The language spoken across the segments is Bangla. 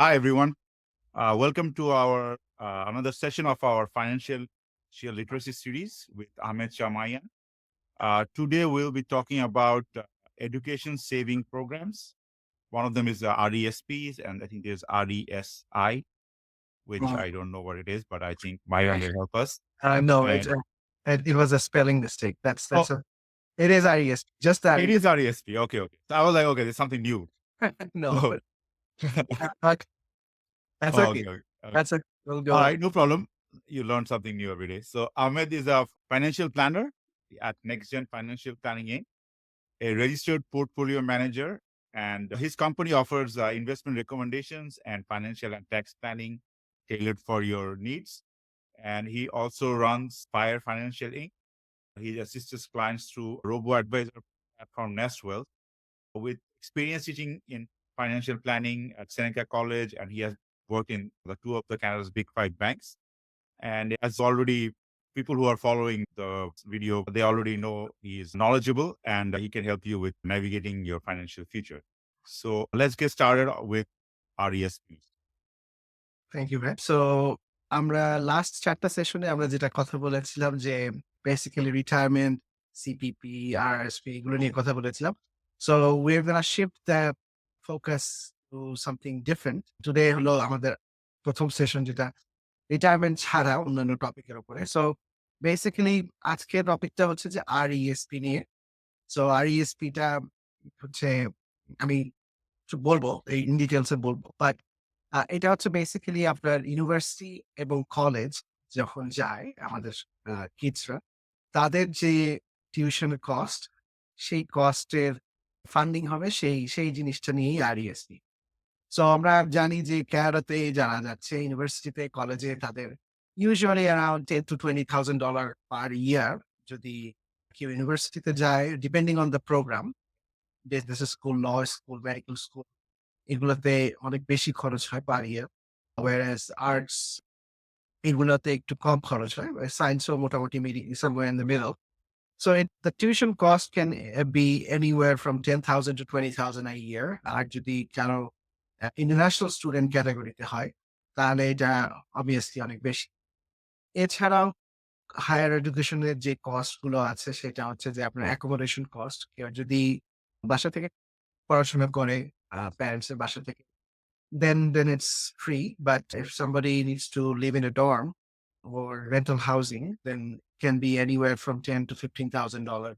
Hi, everyone. Welcome to our another session of our financial literacy series with Ahmed Shamayan. Today, we'll be talking about education saving programs. One of them is RESPs, and I think there's RESI, which Uh, I don't know what it is, but I think Myron will help us. no, And it was a spelling mistake. oh, It is IES, just it that. is RESP. Okay, okay. So I was like, okay, there's something new. No, So, but okay, that's oh, okay. okay, okay. Okay. That's okay. We'll All go. right, no problem. You learn something new every day. So Ahmed is a financial planner at NextGen Financial Planning Inc., a registered portfolio manager, and his company offers investment recommendations and financial and tax planning tailored for your needs. And he also runs Fire Financial Inc. He assists his clients through robo-advisor platform Nestwealth with experience teaching in financial planning at Seneca College, and he has worked in the two of the Canada's big five banks. And as already people who are following the video, they already know he is knowledgeable and he can help you with navigating your financial future. So let's get started with RESP. Thank you, Brad. So আমরা লাস্ট 4টা সেশনে আমরা যেটা কথা বলেছিলাম যে বেসিক্যালি রিটায়ারমেন্ট, সিপিপি, আরএসপি এগুলো নিয়ে কথা বলেছিলাম। So we're gonna shift the focus to something different. Today হলো আমাদের প্রথম সেশন যেটা রিটায়ারমেন্ট ছাড়া অন্যান্য টপিকের উপরে। সো বেসিক্যালি আজকের টপিকটা হচ্ছে যে RESP নিয়ে। সো RESP টা হচ্ছে আমি একটু বলবো, ইন ডিটেইলস এ বলবো। বাট এটা হচ্ছে বেসিক্যালি আপনার ইউনিভার্সিটি এবং কলেজ যখন যায় আমাদের কিডসরা, তাদের যে টিউশনের কস্ট, সেই কস্টের ফান্ডিং হবে সেই জিনিসটা নিয়েই RESP। সো আমরা জানি যে ক্যানাডাতে যারা যাচ্ছে ইউনিভার্সিটিতে, কলেজে তাদের usually around $10,000 to $20,000 per year. যদি কেউ ইউনিভার্সিটিতে যায়, depending on the program, business school, law school, medical school, এগুলোতে অনেক বেশি খরচ হয় পার ইয়ার। whereas আর্টস এগুলোতে একটু কম খরচ হয়। সায়েন্সও মোটামুটি somewhere in the middle. So the tuition cost can be anywhere from 10,000 to 20,000 a year. আর যদি কারো ইন্টারন্যাশনাল স্টুডেন্ট ক্যাটেগরিতে হয়, তাহলে এটা obviously অনেক বেশি। এছাড়াও হায়ার এডুকেশন এর যে কস্ট গুলো আছে সেটা হচ্ছে যে আপনার অ্যাকোমোডেশন কস্ট। কেউ যদি বাসা থেকে পড়াশোনা করে, প্যারেন্টস এর বাসা থেকে, then it's free. But if somebody needs to live in a dorm or rental housing, then can be anywhere from $10,000 to $15,000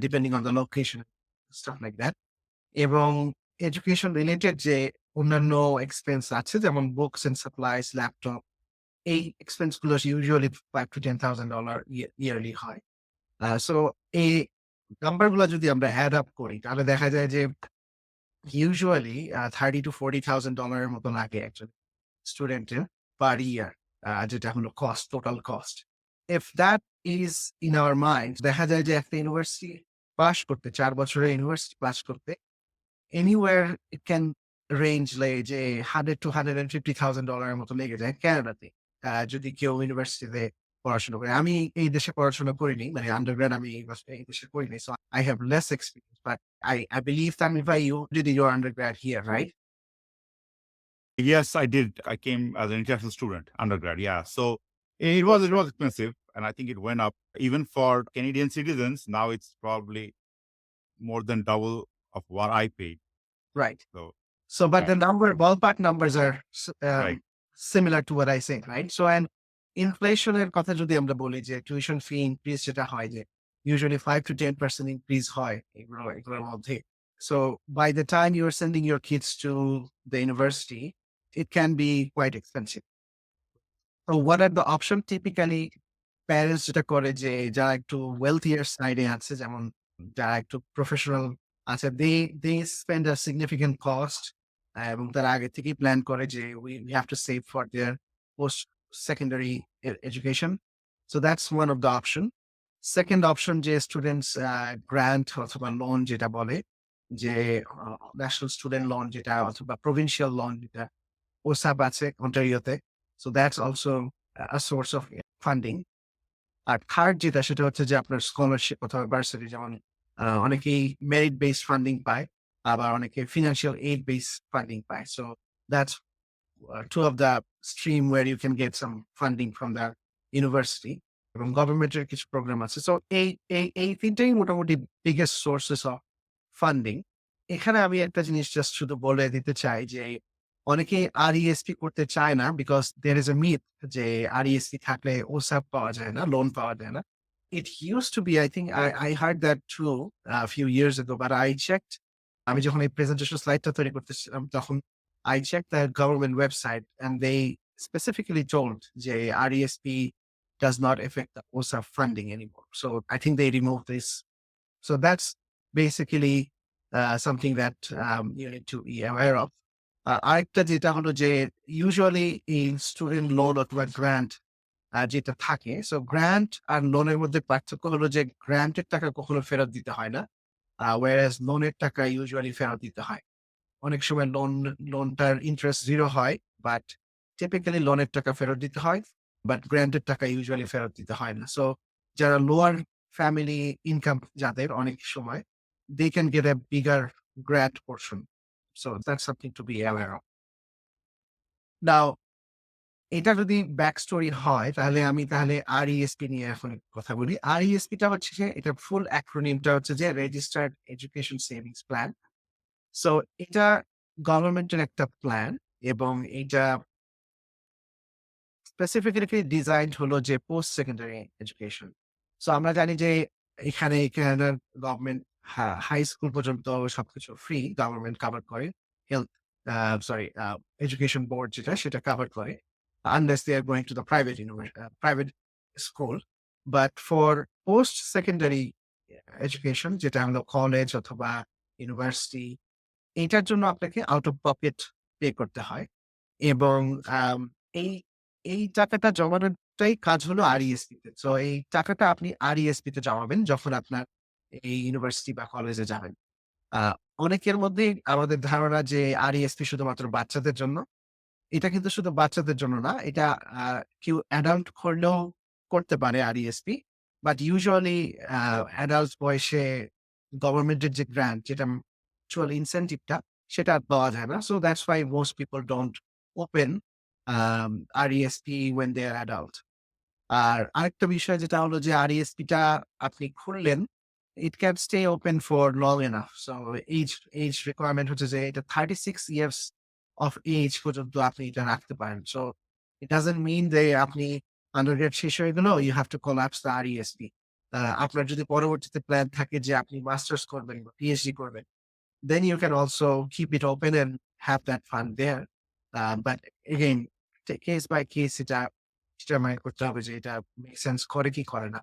depending on the location, stuff like that. এবং এডুকেশন রিলেটেড যে অন্যান্য এক্সপেন্স আছে যেমন বুকস এন্ড সাপ্লাইজ, ল্যাপটপ, এই এক্সপেন্স গুলো ইউজুয়ালি $5,000 to $10,000 ইয়ারলি হয়। সো এই নাম্বার গুলো যদি আমরা অ্যাড আপ করি তাহলে দেখা যায় যে ইউজুয়ালি $30,000 to $40,000 এর মতো লাগে একজন স্টুডেন্টের পার ইয়ার, যেটা হলো cost, total cost. If that is in our mind, দেখা যায় যে একটা ইউনিভার্সিটি পাস করতে, 4 বছরের ইউনিভার্সিটি পাস করতে anywhere it can range like যে $100,000 to $150,000 এর মতো লেগে যায় কানাডাতে। যদি কেউ ইউনিভার্সিটিতে পড়াশোনা করে। আমি এই দেশে পড়াশোনা করিনি। মানে আন্ডারগ্রেড আমি এই দেশে করিনি। So I have less experience, but I believe Tanvi bhai, you did your undergrad here, right? Yes, I did. I came as an international student, undergrad. Yeah. So it was expensive and I think it went up even for Canadian citizens. Now it's probably more than double of what I paid. Right. So So, but yeah, the ballpark numbers are right. similar to what I said, right? So, and inflation এর কথা যদি আমরা বলি যে টিউশন ফি ইনক্রিজ যেটা হয় যে usually 5 to 10% ইনক্রিজ হয় এগুলোর মধ্যে। So by the time you're sending your kids to the university, it can be quite expensive. So what are the option? Typically parents যেটা করে যে যারা একটু wealthier সাইডে আছে, যেমন যারা একটু প্রফেশনাল আছে, they spend a significant cost, এবং তারা আগে থেকেই প্ল্যান করে যে we have to save for their post secondary education. So that's one of the option. Second option যে স্টুডেন্টস গ্রান্ট অথবা লোন যেটা বলে, যে ন্যাশনাল স্টুডেন্ট লোন যেটা অথবা প্রভিন্সিয়াল লোন যেটা ওসাপ আছে অন্টারিওতে। So that's also a source of funding. আর থার্ড যেটা সেটা হচ্ছে যে আপনার স্কলারশিপ অথবা ভার্সিটি, যেমন অনেকেই মেরিট বেসড ফান্ডিং পায়, আবার অনেকে ফিনান্সিয়াল এইড বেসড ফান্ডিং পায়। So that's two of the stream where you can get some funding from the university এবং গভর্নমেন্টের কিছু প্রোগ্রাম আছে। সো এই ৩ টাই মোটামুটি বিগেস্ট সোর্সেস অফ ফান্ডিং। এখানে আমি একটা জিনিস জাস্ট শুধু বলে দিতে চাই যে অনেকেই RESP করতে চায় না because there is a myth যে RESP থাকলে ওসাপ পাওয়া যায় না, লোন পাওয়া যায় না। It used to be, I think I heard that too a few years ago, but I checked. আমি যখন এই প্রেজেন্টেশন স্লাইডটা তৈরি করতেছিলাম তখন I checked the government website and they specifically told যে RESP does not affect the OSAP funding anymore. So I think they removed this. So that's basically something that you need to be aware of. আরেকটা যেটা হলো যে ইউজুয়ালি এই স্টুডেন্ট লোন অথবা গ্রান্ট যেটা থাকে, সো গ্রান্ট আর লোনের মধ্যে পার্থক্য হলো যে গ্রান্টের টাকা কখনো ফেরত দিতে হয় না, whereas লোনের টাকা ইউজুয়ালি ফেরত দিতে হয়। অনেক সময় লোনটার ইন্টারেস্ট 0 হয়, বাট টিপিক্যালি লোনের টাকা ফেরত দিতে হয়, বাট গ্রান্টের টাকা ইউজুয়ালি ফেরত দিতে হয় না। সো যারা লোয়ার ফ্যামিলি ইনকাম যাদের অনেক সময় they can get a bigger grant portion. So that's something to be aware of. Now, এটা যদি ব্যাক স্টোরি হয় তাহলে RESP নিয়ে এখন কথা বলি। RESP টা হচ্ছে যে এটা ফুল অ্যাক্রোনিমটা হচ্ছে যে registered education savings plan. So এটা গভর্নমেন্টের একটা প্ল্যান এবং এটা স্পেসিফিক্যালি ডিজাইনড হলো যে পোস্ট সেকেন্ডারি এডুকেশন। সো আমরা জানি যে এখানে কানাডার গভর্নমেন্ট হাই স্কুল পর্যন্ত সবকিছু ফ্রি গভর্নমেন্ট কভার করে। হেলথ এডুকেশন বোর্ড যেটা সেটা কভার করে unless they are going to the private school. But for post-secondary education, যেটা হলো কলেজ অথবা ইউনিভার্সিটি, এটার জন্য আপনাকে আউট অফ পকেট পে করতে হয় এবং আম এই এই টাকাটা জমানোটাই কাজ হলো RESP তে। সো এই টাকাটা আপনি RESP তে জমাবেন যখন আপনার এই ইউনিভার্সিটি বা কলেজে যাবেন। আ অনেকের মধ্যেই আমাদের ধারণা যে RESP শুধুমাত্র বাচ্চাদের জন্য। এটা কিন্তু শুধু বাচ্চাদের জন্য না। এটা আ কেউ অ্যাডাল্ট করলেও করতে পারে RESP। বাট ইউজুয়ালি অ্যাডাল্ট বয়সে গভর্নমেন্টের যে গ্রান্ট যেটা অ্যাকচুয়াল ইনসেনটিভ টা সেটা আর পাওয়া যায় না। So that's why most people don't open RESP when they are adult. আর আরেকটা বিষয় যেটা হলো যে RESP টা আপনি খুললেন, it can stay open for long enough. So age requirement হচ্ছে যে এটা 36 years of age পর্যন্ত আপনি এটা রাখতে পারেন। So it doesn't mean যে আপনি আন্ডারগ্রেড শেষ হয়ে গেল you have to collapse the RESP. আপনার যদি পরবর্তীতে প্ল্যান থাকে যে আপনি মাস্টার্স করবেন বা PhD করবেন, then you can also keep it open and have that fund there. But again, case by case এটা determine করতে হবে যে এটা মেক সেন্স করে কি করে না।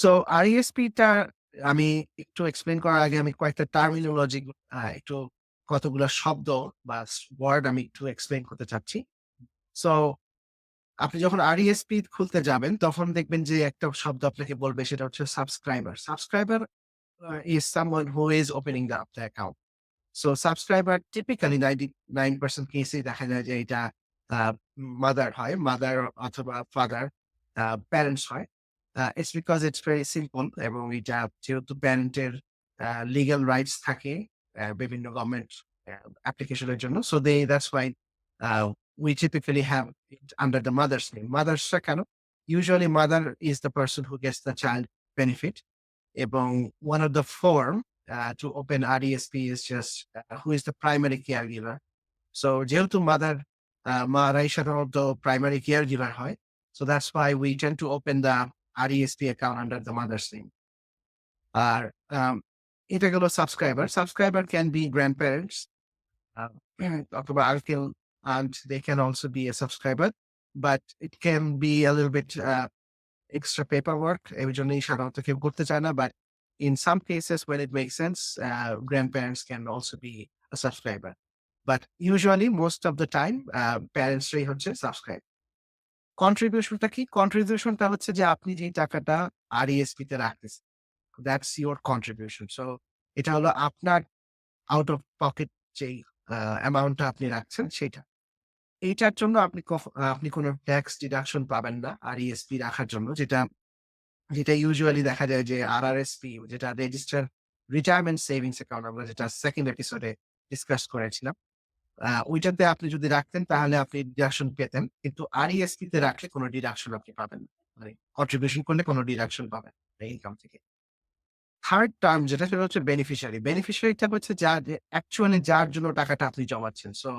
সো RESP টা আমি একটু এক্সপ্লেইন করার আগে আমি কয়েকটা টার্মিনোলজি একটু কতগুলো শব্দ বা ওয়ার্ড আমি একটু এক্সপ্লেইন করতে চাচ্ছি। সো আপনি যখন RESP খুলতে যাবেন তখন দেখবেন যে একটা শব্দ আপনাকে বলবে সেটা হচ্ছে subscriber. Subscriber is someone who is opening the account. So subscriber typically 99% কেসেই দেখা যায় যে এটা মাদার হয়, মাদার অথবা ফাদার প্যারেন্টস হয়। It's because it's very simple এবং এটা যেহেতু প্যারেন্টের লিগ্যাল রাইটস থাকে বিভিন্ন গভর্নমেন্ট অ্যাপ্লিকেশনের জন্য। So that's why we typically have it under the mother's name. Mother'sটা কেন? Usually mother is the person who gets the child benefit এবং one of the form to open RESP is just who is the primary caregiver. So যেহেতু মারাই সাধারণত primary caregiver হয়, so that's why we tend to open the RESP account under the mother's name. আর এটা গেল subscriber. Subscriber can be grandparents অথবা uncle, aunt, they can also be a subscriber, but it can be a little bit extra paperwork. এই জন্যই সাধারণত কেউ করতে চায় না, but in some cases when it makes sense, grandparents can also be a subscriber. But usually most of the time parents রাই হচ্ছে সাবস্ক্রাইব। কন্ট্রিবিউশনটা কি? কন্ট্রিবিউশনটা হচ্ছে যে আপনি যেই টাকাটা RESP তে রাখতেছেন, that's your contribution. So এটা হলো আপনার আউট অফ পকেট যেই অ্যামাউন্টটা আপনি রাখছেন সেটা। এইটার জন্য আপনি কোনো ট্যাক্স ডিডাকশন পাবেন না RESP রাখার জন্য, যেটা ইউজুয়ালি দেখা যায় যে RRSP যেটা রেজিস্টার রিটায়ারমেন্ট সেভিংস অ্যাকাউন্ট আমরা যেটা সেকেন্ড এপিসোডে ডিসকাস করেছিলাম। ওইটাতে আপনি যদি রাখতেন তাহলে আপনি ডিডাকশন পেতেন। কিন্তু RESP তে রাখলে কোনো ডিডাকশন আপনি পাবেন না। মানে কন্ট্রিবিউশন করলে কোনো ডিডাকশন পাবেন না ইনকাম থেকে। থার্ড টার্ম যেটা সেটা হচ্ছে বেনিফিশিয়ারি। বেনিফিশিয়ারিটা হচ্ছে অ্যাকচুয়ালি যার জন্য টাকাটা আপনি জমাচ্ছেন। সো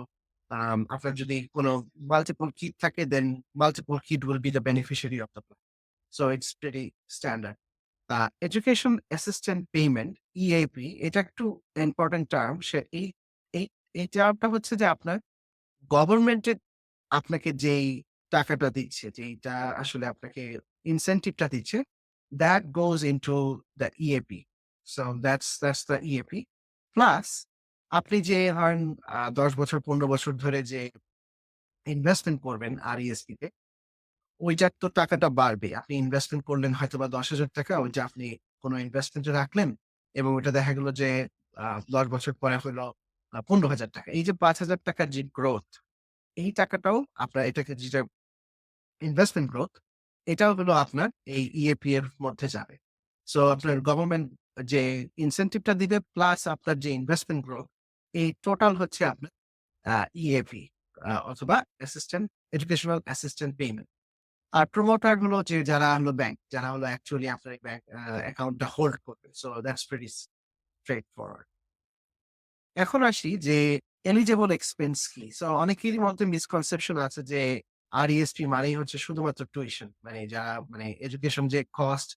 আপনার যদি কোনো মাল্টিপল কিড থাকে then multiple kid will be the beneficiary of the plan. So it's pretty standard. Education assistant payment EAP এটা একটু ইম্পোর্টেন্ট টার্ম। এই এই এই টার্মটা হচ্ছে যে আপনার গভর্নমেন্টের আপনাকে যেই টাকাটা দিচ্ছে, যেইটা আসলে আপনাকে ইনসেনটিভটা দিচ্ছে, that goes into the EAP. So that's the EAP. Plus আপনি যে ধরেন ১০ বছর ১৫ বছর ধরে যে ইনভেস্টমেন্ট করবেন RESP তে, ওইটার তো টাকাটা বাড়বে। আপনি ইনভেস্টমেন্ট করলেন হয়তোবা ৳১০,০০০ ওইটা আপনি কোন ইনভেস্টমেন্টে রাখলেন এবং ওটা দেখা গেল যে ১০ বছর পরে হইলো ৳১৫,০০০। এই যে ৳৫,০০০ যে গ্রোথ, এই টাকাটাও আপনার এটাকে যেটা ইনভেস্টমেন্ট গ্রোথ, এটাও হলো আপনার এই EAP এর মধ্যে যাবে। সো আপনার গভর্নমেন্ট যে ইনসেনটিভটা দিবে প্লাস আপনার যে ইনভেস্টমেন্ট গ্রোথ, এই টোটাল হচ্ছে আপনার EAP অথবা এডুকেশনাল অ্যাসিস্ট্যান্ট পেমেন্ট। আর প্রমোটার হলো যে যারা হলো ব্যাংক, যারা হলো অ্যাকচুয়ালি আপনার এই ব্যাংক অ্যাকাউন্টটা হোল্ড করবে। So that's pretty straightforward. এখন আসি যে এলিজিবল এক্সপেন্স কি? সো অনেকেরই মধ্যে মিসকনসেপশন আছে যে RESP মানেই হচ্ছে শুধুমাত্র টিউশন। মানে যারা মানে এডুকেশন যে কস্ট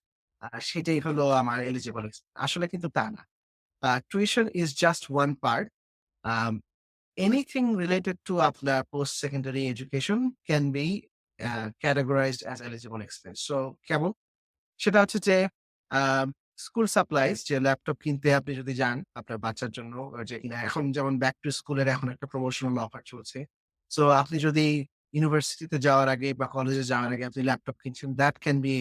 সেটাই হলো আমার এলিজিবল আসলে কিন্তু তা না। Tuition is just one part. Um anything related to আপনার post secondary education can be categorized as eligible expense. So কেমন? সেটা হচ্ছে যে স্কুল সাপ্লাইজ যে ল্যাপটপ কিনতে আপনি যদি যান আপনার বাচ্চার জন্য যে কিনা এখন যেমন ব্যাক টু স্কুলের এখন একটা প্রমোশনাল অফার চলছে। সো আপনি যদি ইউনিভার্সিটিতে যাওয়ার আগে বা কলেজে যাওয়ার আগে আপনি ল্যাপটপ কিনছেন that can be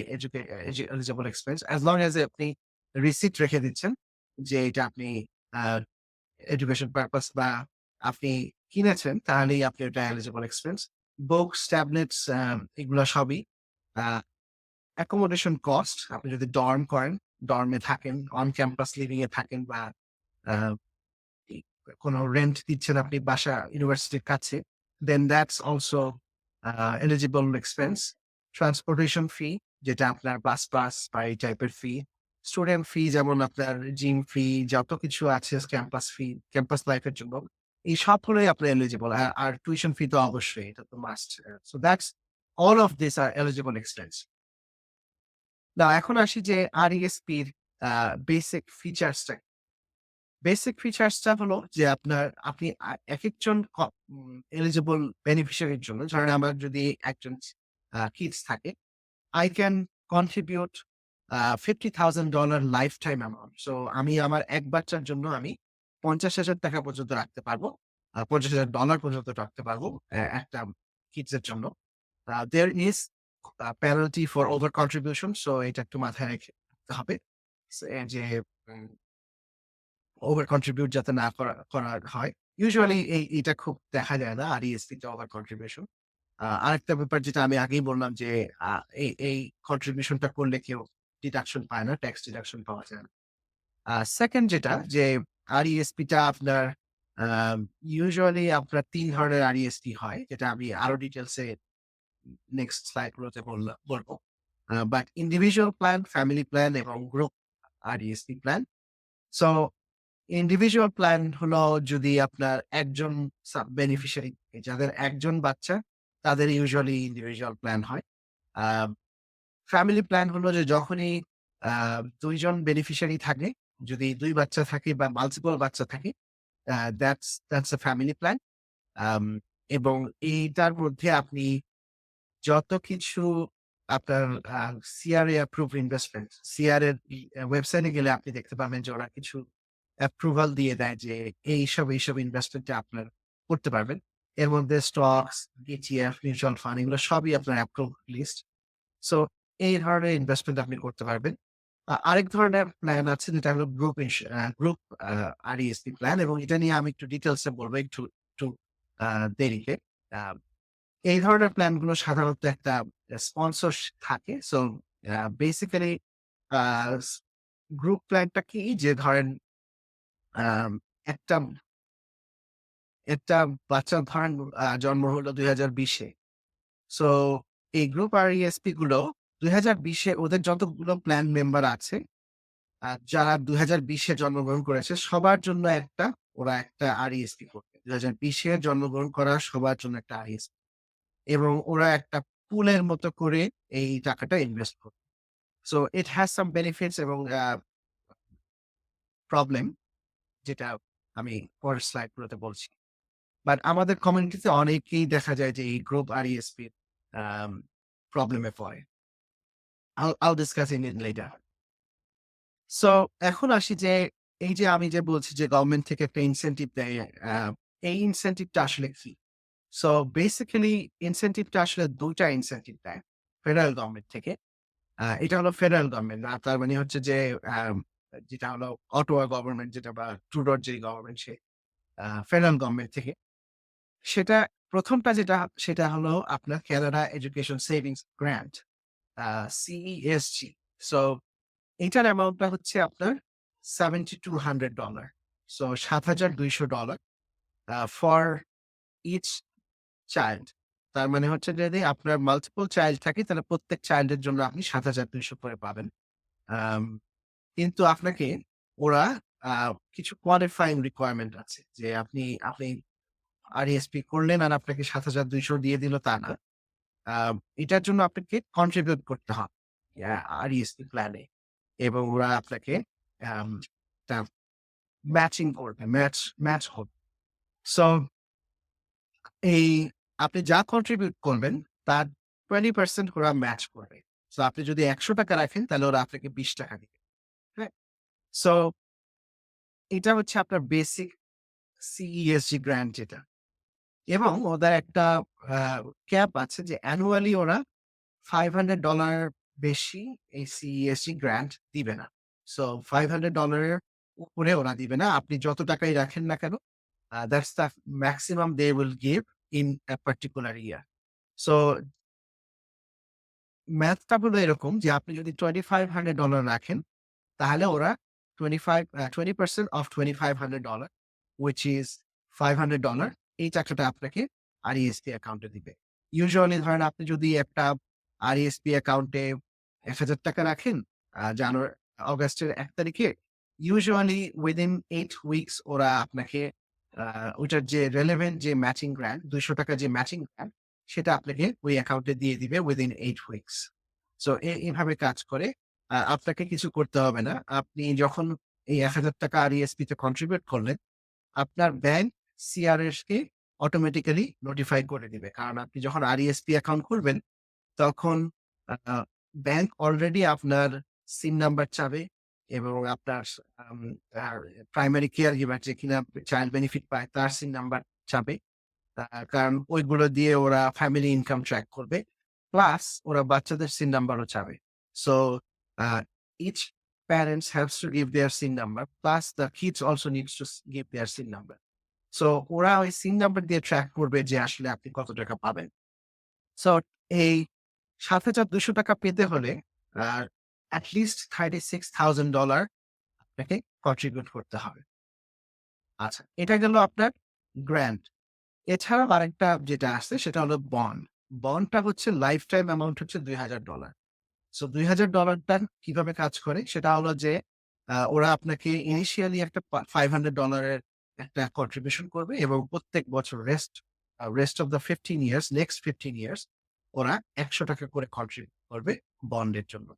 eligible expense as long as আপনি রিসিট রেখে দিচ্ছেন যে এটা আপনি এডুকেশন পারপাস বা আপনি কিনেছেন তাহলেই আপনি ওটা এলিজিবল এক্সপেন্স। বুকস, ট্যাবলেটস এগুলা সবই। আ অ্যাকোমোডেশন কস্ট আপনি যদি ডর্ম করেন, ডর্মে থাকেন, অন ক্যাম্পাস লিভিং এ থাকেন বা আ ই কোন রেন্ট দিচ্ছেন আপনি বাসা ইউনিভার্সিটির কাছে, then that's also eligible expense. Transportation fee যেটা আপনার বাস পাস বা এই টাইপের ফি। স্টুডেন্ট ফি যেমন আপনার জিম ফি যত কিছু আছে ক্যাম্পাস ফি, ক্যাম্পাস লাইফ এর জন্য। এই সবগুলোই আপনার এলিজিবল। আর টিউশন ফি তো অবশ্যই এটা তো must. So that's all of these are eligible expense. না এখন আসি যে RESP-র আ বেসিক ফিচার্সটা। বেসিক ফিচার্সটা হলো যে আপনি একেকজন এলিজিবল বেনিফিশিয়ারির জন্য ধরেন আমার যদি একজন কিডস থাকে, I can contribute $50,000 life time amount. So আমি আমার এক বাচ্চার জন্য আমি ৳৫০,০০০ পর্যন্ত রাখতে পারবো। $৫০,০০০ পর্যন্ত রাখতে পারবো একটা কিডস এর জন্য। There is penalty for over contribution. So এটা একটু মাথায় রাখতে হবে। যে উম ওভার কন্ট্রিবিউট যাতে না করা হয়। ইউজুয়ালি এটা খুব দেখা যায় না RESP তে ওভার কন্ট্রিবিউশন। আরেকটা ব্যাপার যেটা আমি আগেই বললাম যে এই কন্ট্রিবিউশনটা করলে কেউ ডিডাকশন পায় না, ট্যাক্স ডিডাকশন পাওয়া যায় না। সেকেন্ড যেটা যে RESP টা আপনার ইউজুয়ালি আপনার ৩ ধরনের RESP হয়। যেটা আমি আরো ডিটেইলস এ নেক্সট স্লাইড গুলোতে বলব। But individual plan, family plan এবং group RESP plan. So individual plan হলো যদি আপনার একজন বেনিফিশিয়ারি যাদের একজন বাচ্চা তাদের ইউজুয়ালি ইন্ডিভিজুয়াল প্ল্যান হয়। আ ফ্যামিলি প্ল্যান হলো যে যখনই আ ২ জন বেনিফিশিয়ারি থাকে, যদি ২ বাচ্চা থাকে বা মাল্টিপল বাচ্চা থাকে, দ্যাটস আ ফ্যামিলি প্ল্যান। আম এবং এইটার মধ্যে আপনি যত কিছু আপনার আ সিআরএ অ্যাপ্রুভড ইনভেস্টমেন্ট, সিআরএ এর ওয়েবসাইটে গেলে আপনি দেখতে পাবেন যে ওরা কিছু অ্যাপ্রুভাল দিয়ে দেয় যে এইসব ইনভেস্টমেন্ট এ আপনার করতে পারবেন। এর মধ্যে স্টকস, ETF, মিউচুয়াল ফান্ড এগুলো সবই আপনার অ্যাপ্রুভ লিস্ট। সো এই ধরনের ইনভেস্টমেন্ট আপনি করতে পারবেন। আরেক ধরনের প্ল্যান আছে যেটা হলো গ্রুপ RESP প্ল্যান এবং এটা নিয়ে আমি একটু ডিটেইলস এ বলব একটু আ দেরিতে। আ এই ধরনের প্ল্যান গুলো সাধারণত একটা স্পন্সর থাকে। সো বেসিক্যালি আ স গ্রুপ প্ল্যানটা কি? যে ধরেন একটা একটা বাচ্চার ধরেন জন্ম হলো ২০২০-এ। সো এই গ্রুপ RESP গুলো ২০২০-এ ওদের যতগুলো প্ল্যান মেম্বার আছে, যারা ২০২০-এ জন্মগ্রহণ করেছে সবার জন্য ওরা একটা RESP করবে। ২০২০-এ জন্মগ্রহণ করা সবার জন্য একটা RESP এবং ওরা একটা পুলের মতো করে এই টাকাটা ইনভেস্ট করবে। So it has some benefits এবং প্রবলেম, যেটা আমি পরের স্লাইড গুলোতে বলছি। বাট আমাদের কমিউনিটিতে অনেকেই দেখা যায় যে এই গ্রুপ RESP আম প্রবলেমে পড়ে। I'll discuss it later. So এখন আসি যে এই যে আমি যে বলছি যে গভর্নমেন্ট থেকে একটা ইনসেনটিভ দেয়, আ এই ইনসেনটিভটা আসলে কি? সো বেসিক্যালি ইনসেনটিভটা আসলে ২ টা ইনসেনটিভ দেয় ফেডারেল গভর্নমেন্ট থেকে। এটা হলো ফেডারেল গভর্নমেন্ট। তার মানে হচ্ছে যে যেটা হলো অটোয়া গভর্নমেন্ট যেটা বা ট্রুডোর যে গভর্নমেন্ট সে ফেডারেল গভর্নমেন্ট থেকে। সেটা ১ম টা যেটা সেটা হলো আপনার কানাডা এডুকেশন সেভিংস গ্রান্ট, আ CESG। সো এটার অ্যামাউন্টটা হচ্ছে আপনার $7,200, সো $৭,২০০ ফর ইচ চাইল্ড। তার মানে হচ্ছে যদি আপনার মাল্টিপল চাইল্ড থাকে তাহলে প্রত্যেক চাইল্ডের জন্য আপনি ৭,২০০ করে পাবেন। আম কিন্তু আপনাকে ওরা আ কিছু কোয়ালিফাইং রিকোয়ারমেন্ট আছে যে আপনি RESP করলেন আর আপনাকে ৭,২০০ দিয়ে দিল তা না। আ এটার জন্য আপনাকে কন্ট্রিবিউট করতে হবে RESP প্ল্যানে এবং ওরা আপনাকে আম টা ম্যাচিং করবে, ম্যাচ হবে। সো এই আপনি যা কন্ট্রিবিউট করবেন তার 20% ওরা ম্যাচ করবে। সো আপনি যদি ৳১০০ রাখেন তাহলে ওরা আপনাকে ৳২০ দিবে। হ্যাঁ? সো এটা হচ্ছে আপনার বেসিক CESG গ্র্যান্ট যেটা। এবং ওদের একটা আ ক্যাপ আছে যে অ্যানুয়ালি ওরা $500 বেশি এই CESG গ্র্যান্ট দিবে না। সো $500 এর উপরে ওরা দিবে না। আপনি যত টাকাই রাখেন না কেন, that's the maximum they will give in a particular year. So ম্যাথটা হলো এরকম যে আপনি যদি $2,500 রাখেন, তাহলে ওরা 20% of $2,500 which is $500 এই টাকাটা আপনাকে RESP অ্যাকাউন্টে দিবে। ইউজুয়ালি ধরেন আপনি যদি একটা RESP অ্যাকাউন্টে ৳১,০০০ রাখেন অগাস্টের ১ তারিখে, ইউজুয়ালি উইদিন 8 উইকস ওরা আপনাকে আ ওইটার যে রেলেভেন্ট যে ম্যাচিং গ্র্যান্ট ৳২০০ যে ম্যাচিং গ্র্যান্ট সেটা আপনাকে ওই অ্যাকাউন্টে দিয়ে দিবে উইদিন 8 উইকস। সো এভাবে কাজ করে। আপনাকে কিছু করতে হবে না। আপনি যখন এই ৳১,০০০ RESP তে কন্ট্রিবিউট করলেন, আপনার ব্যাংক CRS কে অটোমেটিক্যালি নোটিফাই করে দিবে। কারণ আপনি যখন RESP অ্যাকাউন্ট খুলবেন, তখন আ ব্যাংক অলরেডি আপনার সিম নাম্বার চাবে এবং আপনার আম আর প্রাইমারি কেয়ার গিভার যে কিনা চাইল্ড বেনিফিট পায় তার সিম নাম্বার চাবে। আ কারণ ওইগুলো দিয়ে ওরা ফ্যামিলি ইনকাম ট্র্যাক করবে। প্লাস ওরা বাচ্চাদের সিন নাম্বারও চাবে। So a each parents has to give their SIN number plus the kids also needs to give their SIN number. So ওরা ওই সিন নাম্বার দিয়ে ট্র্যাক করবে যে আসলে আপনি কত টাকা পাবেন। সো এই ৳৭,২০০ পেতে হলে আ এট লিস্ট $36,000 আপনাকে কন্ট্রিবিউট করতে হবে। আচ্ছা, এটা গেল আপনার গ্র্যান্ট। এছাড়াও আরেকটা যেটা আছে সেটা হলো বন্ড। বন্ডটা হচ্ছে লাইফ টাইম অ্যামাউন্ট হচ্ছে $২,০০০। সো $২,০০০ টা কিভাবে কাজ করে সেটা হলো যে ওরা আপনাকে ইনিশিয়ালি একটা $500 এর একটা কন্ট্রিবিউশন করবে এবং প্রত্যেক বছর rest of the 15 years next 15 years ওরা ৳১০০ করে কন্ট্রিবিউট করবে বন্ডের জন্য।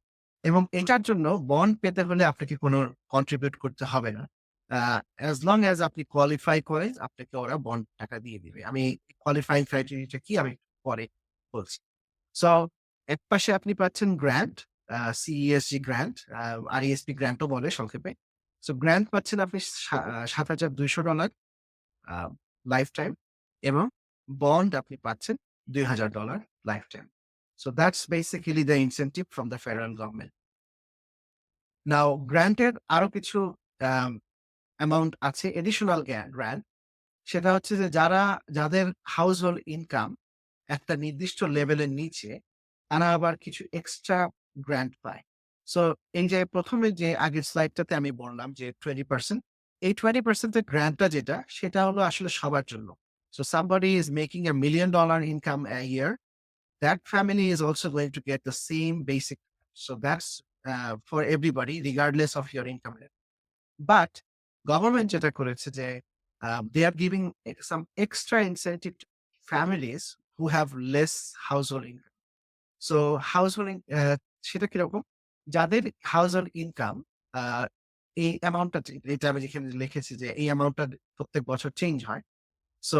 এবং এটার জন্য বন্ড পেতে হলে আপনাকে কোনো কন্ট্রিবিউট করতে হবে না। আ অ্যাজ লং অ্যাজ আপনি কোয়ালিফাই করেন আপনাকে ওরা বন্ড টাকা দিয়ে দিবে। আমি কোয়ালিফাইং ক্রাইটেরিয়া কি আমি পরে বলছি। সো একপাশে আপনি পাচ্ছেন গ্র্যান্ট, CESG গ্র্যান্ট, RESP গ্র্যান্টও বলে সংক্ষেপে। সো গ্র্যান্ট পাচ্ছেন আপনি $৭,২০০ আ লাইফ টাইম এবং বন্ড আপনি পাচ্ছেন $২,০০০ lifetime. So that's basically the incentive from the federal government. Now গ্র্যান্টের আরো কিছু আম অ্যামাউন্ট আছে এডিশনাল গ্র্যান্ট। সেটা হচ্ছে যে যাদের হাউসহোল্ড ইনকাম একটা নির্দিষ্ট লেভেলের নিচে, তারা আবার কিছু এক্সট্রা গ্র্যান্ট পায়। সো এই যে ১ম এ যে আগের স্লাইডটাতে আমি বললাম যে 20% এই 20% এর গ্র্যান্টটা যেটা, সেটা হলো আসলে সবার জন্য। So somebody is making $1 million income a year, that family is also going to get the same basic. So that's for everybody, regardless of your income level. But government যেটা করেছে যে they are giving some extra incentive to families who have less household income. So household সেটা কিরকম? যাদের হাউসহোল্ড ইনকাম আ এই অ্যামাউন্টটা এটা আমি যেখানে লিখেছি যে এই অ্যামাউন্টটা প্রত্যেক বছর চেঞ্জ হয়। So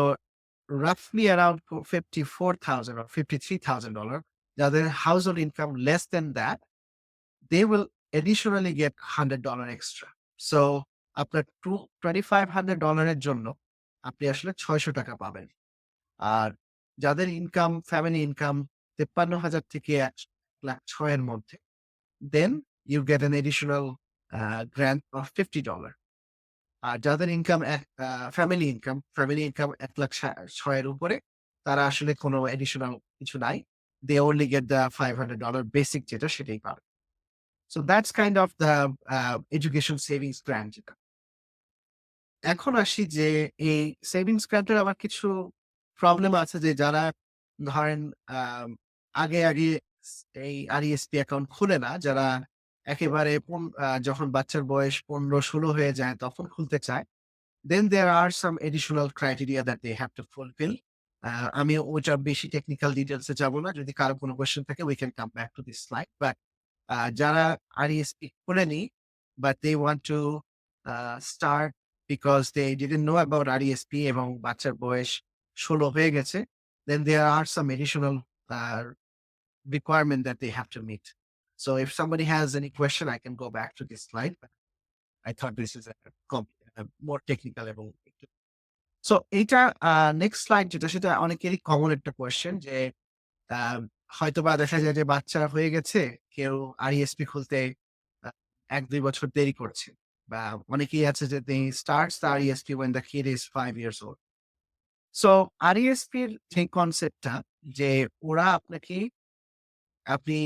roughly around 54,000 or $53,000, যাদের household income less than that, they will additionally get $100 extra. So আপনার $2,500 এর জন্য আপনি আসলে ৳৬০০ পাবেন। আর যাদের ইনকাম, ফ্যামিলি ইনকাম ৫৩,০০০ থেকে ১,৬০,০০০ এর মধ্যে, then you get an additional grant of $50. আর যাদের ইনকাম ফ্যামিলি ইনকাম ১,৬০,০০০ এর উপরে, তারা আসলে কোনো অ্যাডিশনাল কিছু নাই। They only get the $500 basic যেটা সেটাই পাবে। So that's kind of the education savings grant যেটা। এখন আসি যে এই সেভিংস গ্রান্টের আবার কিছু প্রবলেম আছে যে যারা ধরেন আম আগে এই RESP অ্যাকাউন্ট খুলে না, যারা একেবারে যখন বাচ্চার বয়স ১৫-১৬ হয়ে যায় তখন খুলতে চায়, then there are some additional criteria that they have to fulfill. আমি ওইটার বেশি টেকনিক্যাল ডিটেইলস এ যাব না। যদি কারো কোনো কোয়েশ্চেন থাকে we can come back to this slide. But যারা RESP খোলেনি but they want to start because they didn't know about RESP এবং বাচ্চার বয়স ১৬ হয়ে গেছে, then there are some additional uh, requirement that they have to meet. So if somebody has any question, I can go back to this slide. But I thought this is a more technical এবং সো এইটা নেক্সট স্লাইড যেটা সেটা অনেকেরই কমন একটা কোয়েশ্চেন যে আ হয়তোবা দেখা যায় যে বাচ্চা হয়ে গেছে, কেউ RESP খুলতে আ ১-২ বছর দেরি করছে। বা অনেকেই আছে যে they starts the RESP when the kid is 5 years old. So RESP এর যে কনসেপ্টটা যে ওরা আপনি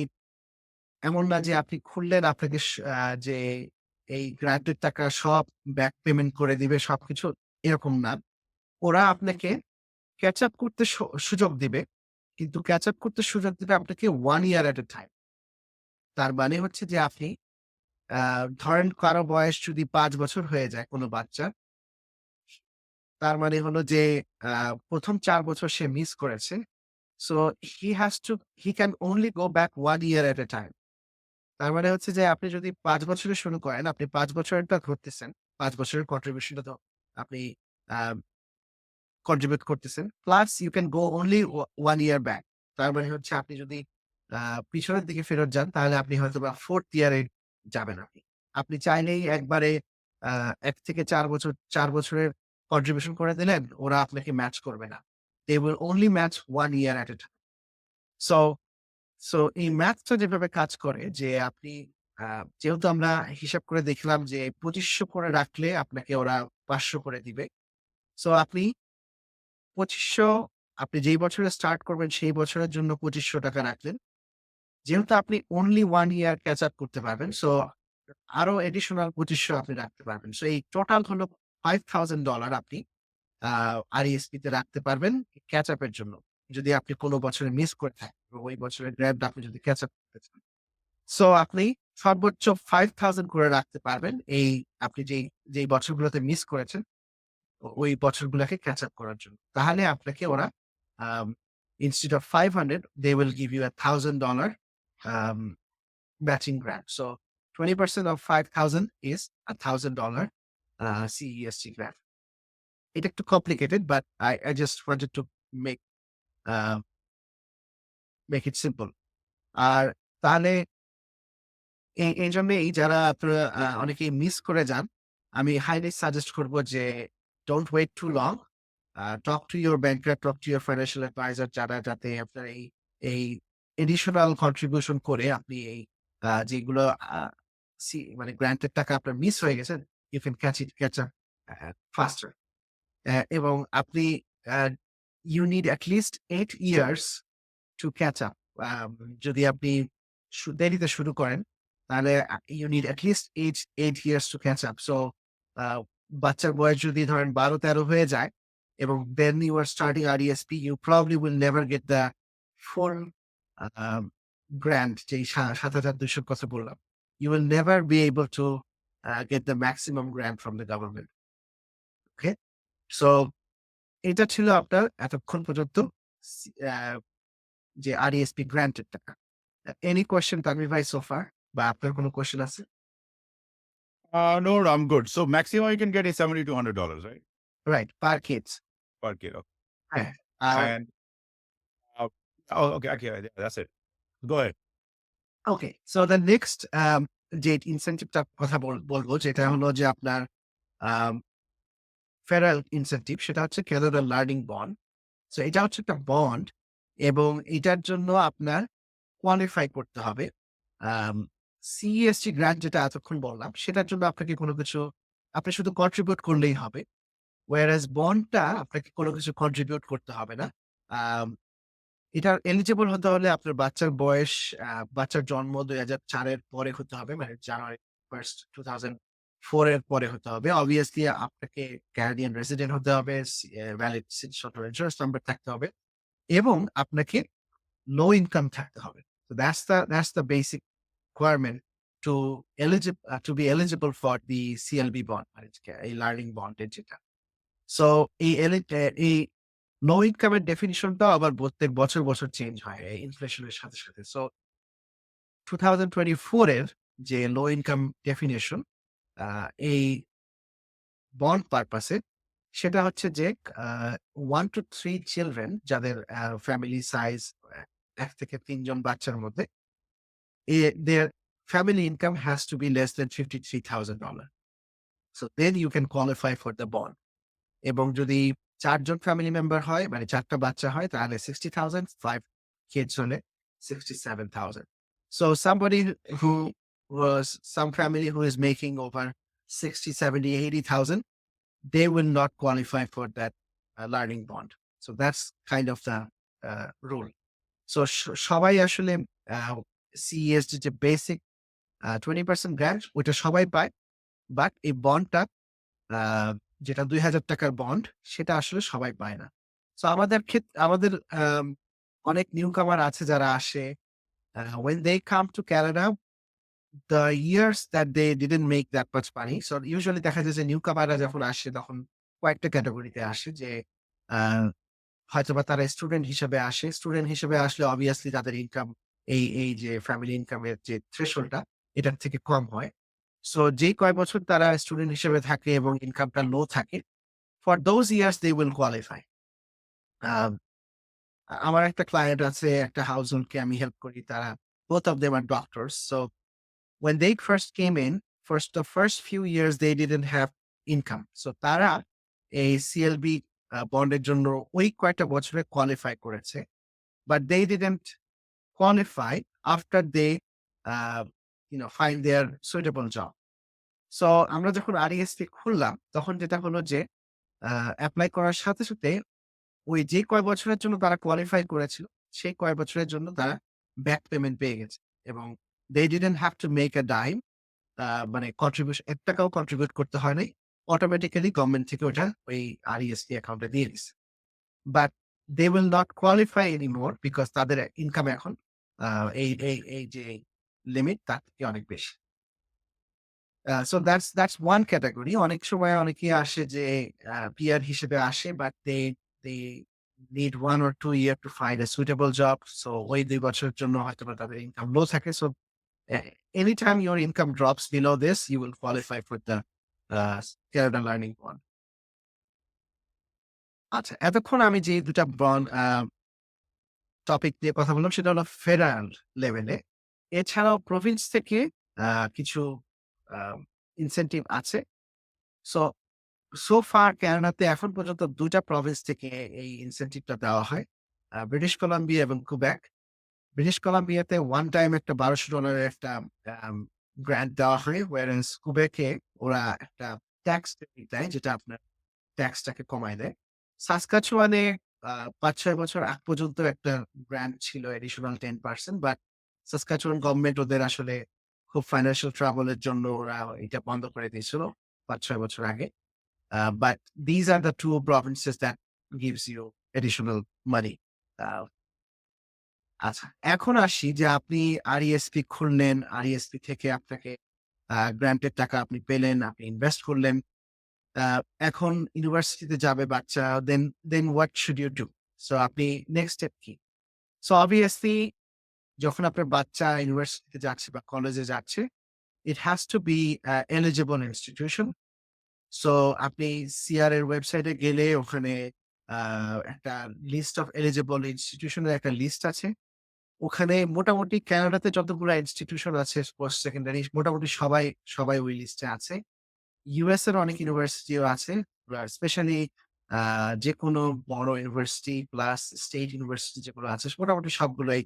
এমন না যে আপনি খুললেন আপনাকে যে এই গ্র্যান্টের টাকা সব ব্যাক পেমেন্ট করে দিবে সবকিছু, এরকম না। ওরা আপনাকে ক্যাচ আপ করতে সুযোগ দিবে। কিন্তু ক্যাচ আপ করতে সুযোগ দিবে আপনাকে 1 ইয়ার এট a টাইম। তার মানে হচ্ছে যে আপনি আ ধরেন কারো বয়স যদি ৫ বছর হয়ে যায় কোনো বাচ্চার, তার মানে হলো যে আ ১ম ৪ বছর সে মিস করেছে। So he can only go back 1 year at a time. তার মানে হচ্ছে যে আপনি যদি ৫ বছরে শুরু করেন, আপনি ৫ বছরেরটা ধরতেছেন। ৫ বছরের কন্ট্রিবিউশনটা তো আপনি আ কন্ট্রিবিউট করতেছেন। Plus you can go only 1 year back. তার মানে হচ্ছে আপনি যদি আ পিছনের দিকে ফেরত যান তাহলে আপনি হয়তোবা 4th ইয়ারে যাবেন আপনি। আপনি চাইলেই একবারে আ ১ থেকে ৪ বছর ৪ বছরের কন্ট্রিবিউশন করে দিলেন, ওরা আপনাকে ম্যাচ করবে না। They will only match 1 year at a time. So এই ম্যাথটা যেভাবে কাজ করে যে আপনি আ যেহেতু আমরা হিসাব করে দেখলাম যে ২৫০০ করে রাখলে আপনাকে ওরা ৫০০ করে দিবে। সো আপনি ২৫০০ আপনি যেই বছরে স্টার্ট করবেন সেই বছরের জন্য ৳২৫০০ রাখলেন। যেহেতু আপনি অনলি 1 ইয়ার ক্যাচ আপ করতে পারবেন, সো আরো এডিশনাল ২৫০০ আপনি রাখতে পারবেন। সো এই টোটাল হলো $5,000 আপনি আ RESP তে রাখতে পারবেন ক্যাচ আপ এর জন্য। যদি আপনি কোন বছরে মিস করে থাকেন এবং ওই বছরের গ্র্যাবটা আপনি যদি ক্যাচ আপ করতে চান। সো আপনি সর্বোচ্চ ৫,০০০ করে রাখতে পারবেন। আপনি যেই বছরগুলোতে মিস করেছেন ওই বছরগুলাকে ক্যাচ আপ করার জন্য। তাহলে আপনাকে ওরা আম instead of 500 they will give you $1,000 um, matching grant. So 20% of 5,000 is $1,000 CESG grant. এটা একটু complicated but I just wanted to make uh, make it simple. আর তাহলে এইজন্যেই যারা আপনারা অনেকেই মিস করে যান, আমি highly suggest করব যে don't wait too long. Talk to your banker, talk to your financial advisor যাতে আপনার এই এডিশনাল কন্ট্রিবিউশন করে আপনি এই যেগুলো আ মানে গ্র্যান্টের টাকা আপনার মিস হয়ে গেছে, you can catch up faster. এবং আপনি আ you need at least 8 years to catch up. যদি আপনি দেরিতে শুরু করেন তাহলে you need at least 8 years to catch up. So বাচ্চার বয়স যদি ধরেন 12-13 হয়ে যায় এবং then you are starting RESP, you probably will never get the full um, grant যেই 7,200 কথা বললাম। You will never be able to get the maximum grant from the government. Okay? So এটা ছিল আপনার এতক্ষণ পর্যন্ত যে RESP গ্রান্টেড টাকা। Any question তানভীর ভাই so far? বা আপনার কোনো কোয়েশ্চেন আছে? No, I'm good. So maximum you can get is $7,200, right? Right, per kids. Per kilo. হ্যাঁ। আর And oh, okay, yeah, that's it. Go ahead. Okay. So the next যে ইনসেনটিভটার কথা বলবো যেটা হলো যে আপনার আম ফেডারেল ইনসেনটিভ সেটা হচ্ছে ক্যানাডা লার্নিং বন্ড। সো এটা হচ্ছে একটা বন্ড এবং এটার জন্য আপনার কোয়ালিফাই করতে হবে। আম সিইএসটি গ্রান্ট যেটা এতক্ষণ বললাম সেটার জন্য আপনাকে কোনো কিছু আপনি শুধু কন্ট্রিবিউট করলেই হবে। whereas বন্ডটা আপনাকে কোনো কিছু কন্ট্রিবিউট করতে হবে না। আম এটার এলিজিবল হতে হলে আপনার বাচ্চার বয়স বাচ্চার জন্ম ২০০৪ এর পরে হতে হবে। মানে জানুয়ারি 1st 2004 এর পরে হতে হবে। obviously আপনাকে ক্যানাডিয়ান রেসিডেন্ট হতে হবে, ভ্যালিড সোশ্যাল ইন্স্যুরেন্স নাম্বার থাকতে হবে এবং আপনাকে লো ইনকাম থাকতে হবে। So that's the basic requirement to be eligible for the CLB bond, মানে এই লার্নিং বন্ডের যেটা। সো এই লো ইনকামের ডেফিনিশনটাও আবার প্রত্যেক বছর চেঞ্জ হয় এই ইনফ্লেশনের সাথে। সো 2024 এর যে লো ইনকাম ডেফিনিশন এই বন্ড পারপাসে সেটা হচ্ছে যে 1 to 3 চিলড্রেন যাদের ফ্যামিলি সাইজ ১ থেকে ৩ জন বাচ্চার মধ্যে their family income has to be less than $53,000. So then you can qualify for the bond. এবং যদি ৪ জন ফ্যামিলি মেম্বার হয় মানে ৪ টা বাচ্চা হয় তাহলে 60,000, 5 kids হলে 67,000. So somebody who some family who is making over 60, 70, 80,000, they will not qualify for that learning bond. So that's kind of the rule. So সবাই আসলে CESD যে বেসিক 20% গ্রান্ট ওইটা সবাই পায়। বাট এই বন্ডটা যেটা ৳২,০০০ বন্ড সেটা আসলে সবাই পায় না। সো আমাদের অনেক নিউ কামার আছে যারা আসে। when they come to Canada, the years that they didn't make that much money. So usually দেখা যায় যে নিউ কামাররা যখন আসে তখন কয়েকটা ক্যাটেগরিতে আসে যে আ হয়তোবা তারা স্টুডেন্ট হিসেবে আসে। স্টুডেন্ট হিসেবে আসলে obviously তাদের ইনকাম এই যে ফ্যামিলি ইনকামের যে থ্রেশহোল্ডটা এটার থেকে কম হয়। সো যে কয় বছর তারা স্টুডেন্ট হিসেবে থাকে এবং ইনকামটা লো থাকে, for those years they will qualify. আম আমার একটা ক্লায়েন্ট আছে, একটা হাউসহোল্ডকে আমি হেল্প করি। তারা both of them are doctors. So when they first came in, the first few years they didn't have income. So তারা এই সিএলবি বন্ডের জন্য ওই কয়েকটা বছরে কোয়ালিফাই করেছে। But they didn't qualify after they uh, find their suitable job. So আমরা যখন RESP খুললাম তখন যেটা হলো যে এপ্লাই করার সাথে ওই যে কয় বছরের জন্য তারা কোয়ালিফাই করেছিল সেই কয় বছরের জন্য তারা ব্যাক পেমেন্ট পেয়ে গেছে এবং they didn't have to make a dime. মানে কন্ট্রিবিউশন ৳১ কন্ট্রিবিউট করতে হয় নাই। অটোমেটিক্যালি গভর্নমেন্ট থেকে ওটা ওই RESP অ্যাকাউন্টে দিয়ে দিছে। But they will not qualify anymore because তাদের ইনকাম এখন এই যে লিমিট তার থেকে অনেক বেশি। So that's one category. অনেক সময় অনেকেই আসে যে পিআর হিসেবে আসে but they need 1 or 2 year to find a suitable job. So ওই ২ বছরের জন্য হয়তোবা তাদের ইনকাম লো থাকে। So anytime your income drops below this, you will qualify for the Canada Learning Bond. আচ্ছা, এতক্ষণ আমি যে ২ টা বন্ড টপিক নিয়ে কথা বললাম সেটা হলো ফেডারেল লেভেলে। এছাড়াও প্রভিন্স থেকে কিছু আ ইনসেনটিভ আছে। সো ফার ক্যানাডাতে এখন পর্যন্ত ২ টা প্রভিন্স থেকে এই ইনসেনটিভটা দেওয়া হয়। ব্রিটিশ কলাম্বিয়া এবং কুবেক। ব্রিটিশ কলাম্বিয়াতে ওয়ান টাইম একটা $১২০০ এর একটা আম গ্রান্ট দেওয়া হয়। whereas কুবেকে ওরা একটা ট্যাক্স দেয় যেটা আপনার ট্যাক্সটাকে কমায় দেয়। সাসকাচুয়ানে ৫-৬ বছর আগ পর্যন্ত একটা গ্রান্ট ছিল অ্যাডিশনাল 10%, বাট সাসকাচুয়ান গভর্নমেন্ট ওদের আসলে খুব ফাইন্যান্সিয়াল ট্রাবল এর জন্য ওরা এটা বন্ধ করে দিয়েছিল ৫-৬ বছর আগে। But these are the two provinces that gives you additional money. আচ্ছা, এখন আসি যে আপনি RESP খুললেন, RESP থেকে আপনাকে গ্রান্টের টাকা আপনি পেলেন, আপনি ইনভেস্ট করলেন। আ এখন ইউনিভার্সিটিতে যাবে বাচ্চা, then what should you do? So আপনি নেক্সট স্টেপ কি? সো obviously যখন আপনার বাচ্চা ইউনিভার্সিটিতে যাচ্ছে বা কলেজে যাচ্ছে, it has to be eligible institution. So আপনি সিআর এর ওয়েবসাইটে গেলে ওখানে আ একটা লিস্ট অফ এলিজিবল ইনস্টিটিউশন এর একটা লিস্ট আছে। ওখানে মোটামুটি কানাডাতে যতগুলা ইনস্টিটিউশন আছে পোস্ট সেকেন্ডারি মোটামুটি সবাই ওই লিস্টে আছে। ইউএস এর অনেক ইউনিভার্সিটিও আছে। স্পেশালি আ যেকোনো বড় ইউনিভার্সিটি প্লাস স্টেট ইউনিভার্সিটি যেগুলো আছে মোটামুটি সবগুলাই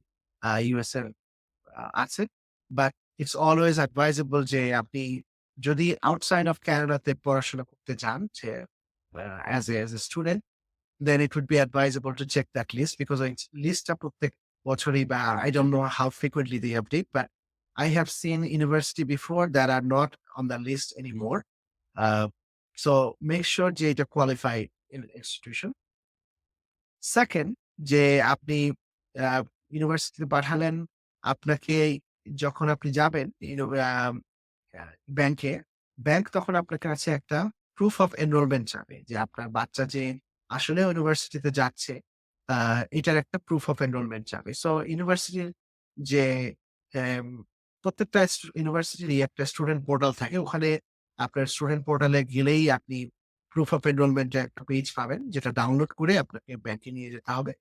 ইউএস এর আছে। বাট ইটস অলওয়েজ অ্যাডভাইজেবল যে আপনি যদি আউটসাইড অফ ক্যানাডাতে পড়াশোনা করতে চান যে as a student then it would be advisable to check that list because it's listটা প্রত্যেক বছরই বা I don't know how frequently they update, but I have seen university before that are not on the list anymore. Uh, so make sure যে এটা qualified institution. Second, যে আপনি আ ইউনিভার্সিটিতে পাঠালেন, আপনাকে যখন আপনি যাবেন ব্যাংকে, ব্যাংক তখন আপনার কাছে একটা প্রুফ অফ এনরোলমেন্ট চাবে যে আপনার বাচ্চা যে আসলে ইউনিভার্সিটিতে যাচ্ছে, আ এটার একটা প্রুফ অফ এনরোলমেন্ট চাবে। সো ইউনিভার্সিটির যে এম প্রত্যেকটা ইউনিভার্সিটিরই একটা স্টুডেন্ট পোর্টাল থাকে। ওখানে আপনার স্টুডেন্ট পোর্টালে গেলেই আপনি প্রুফ অফ এনরোলমেন্ট এর একটা পেজ পাবেন যেটা ডাউনলোড করে আপনাকে ব্যাংকে নিয়ে যেতে হবে।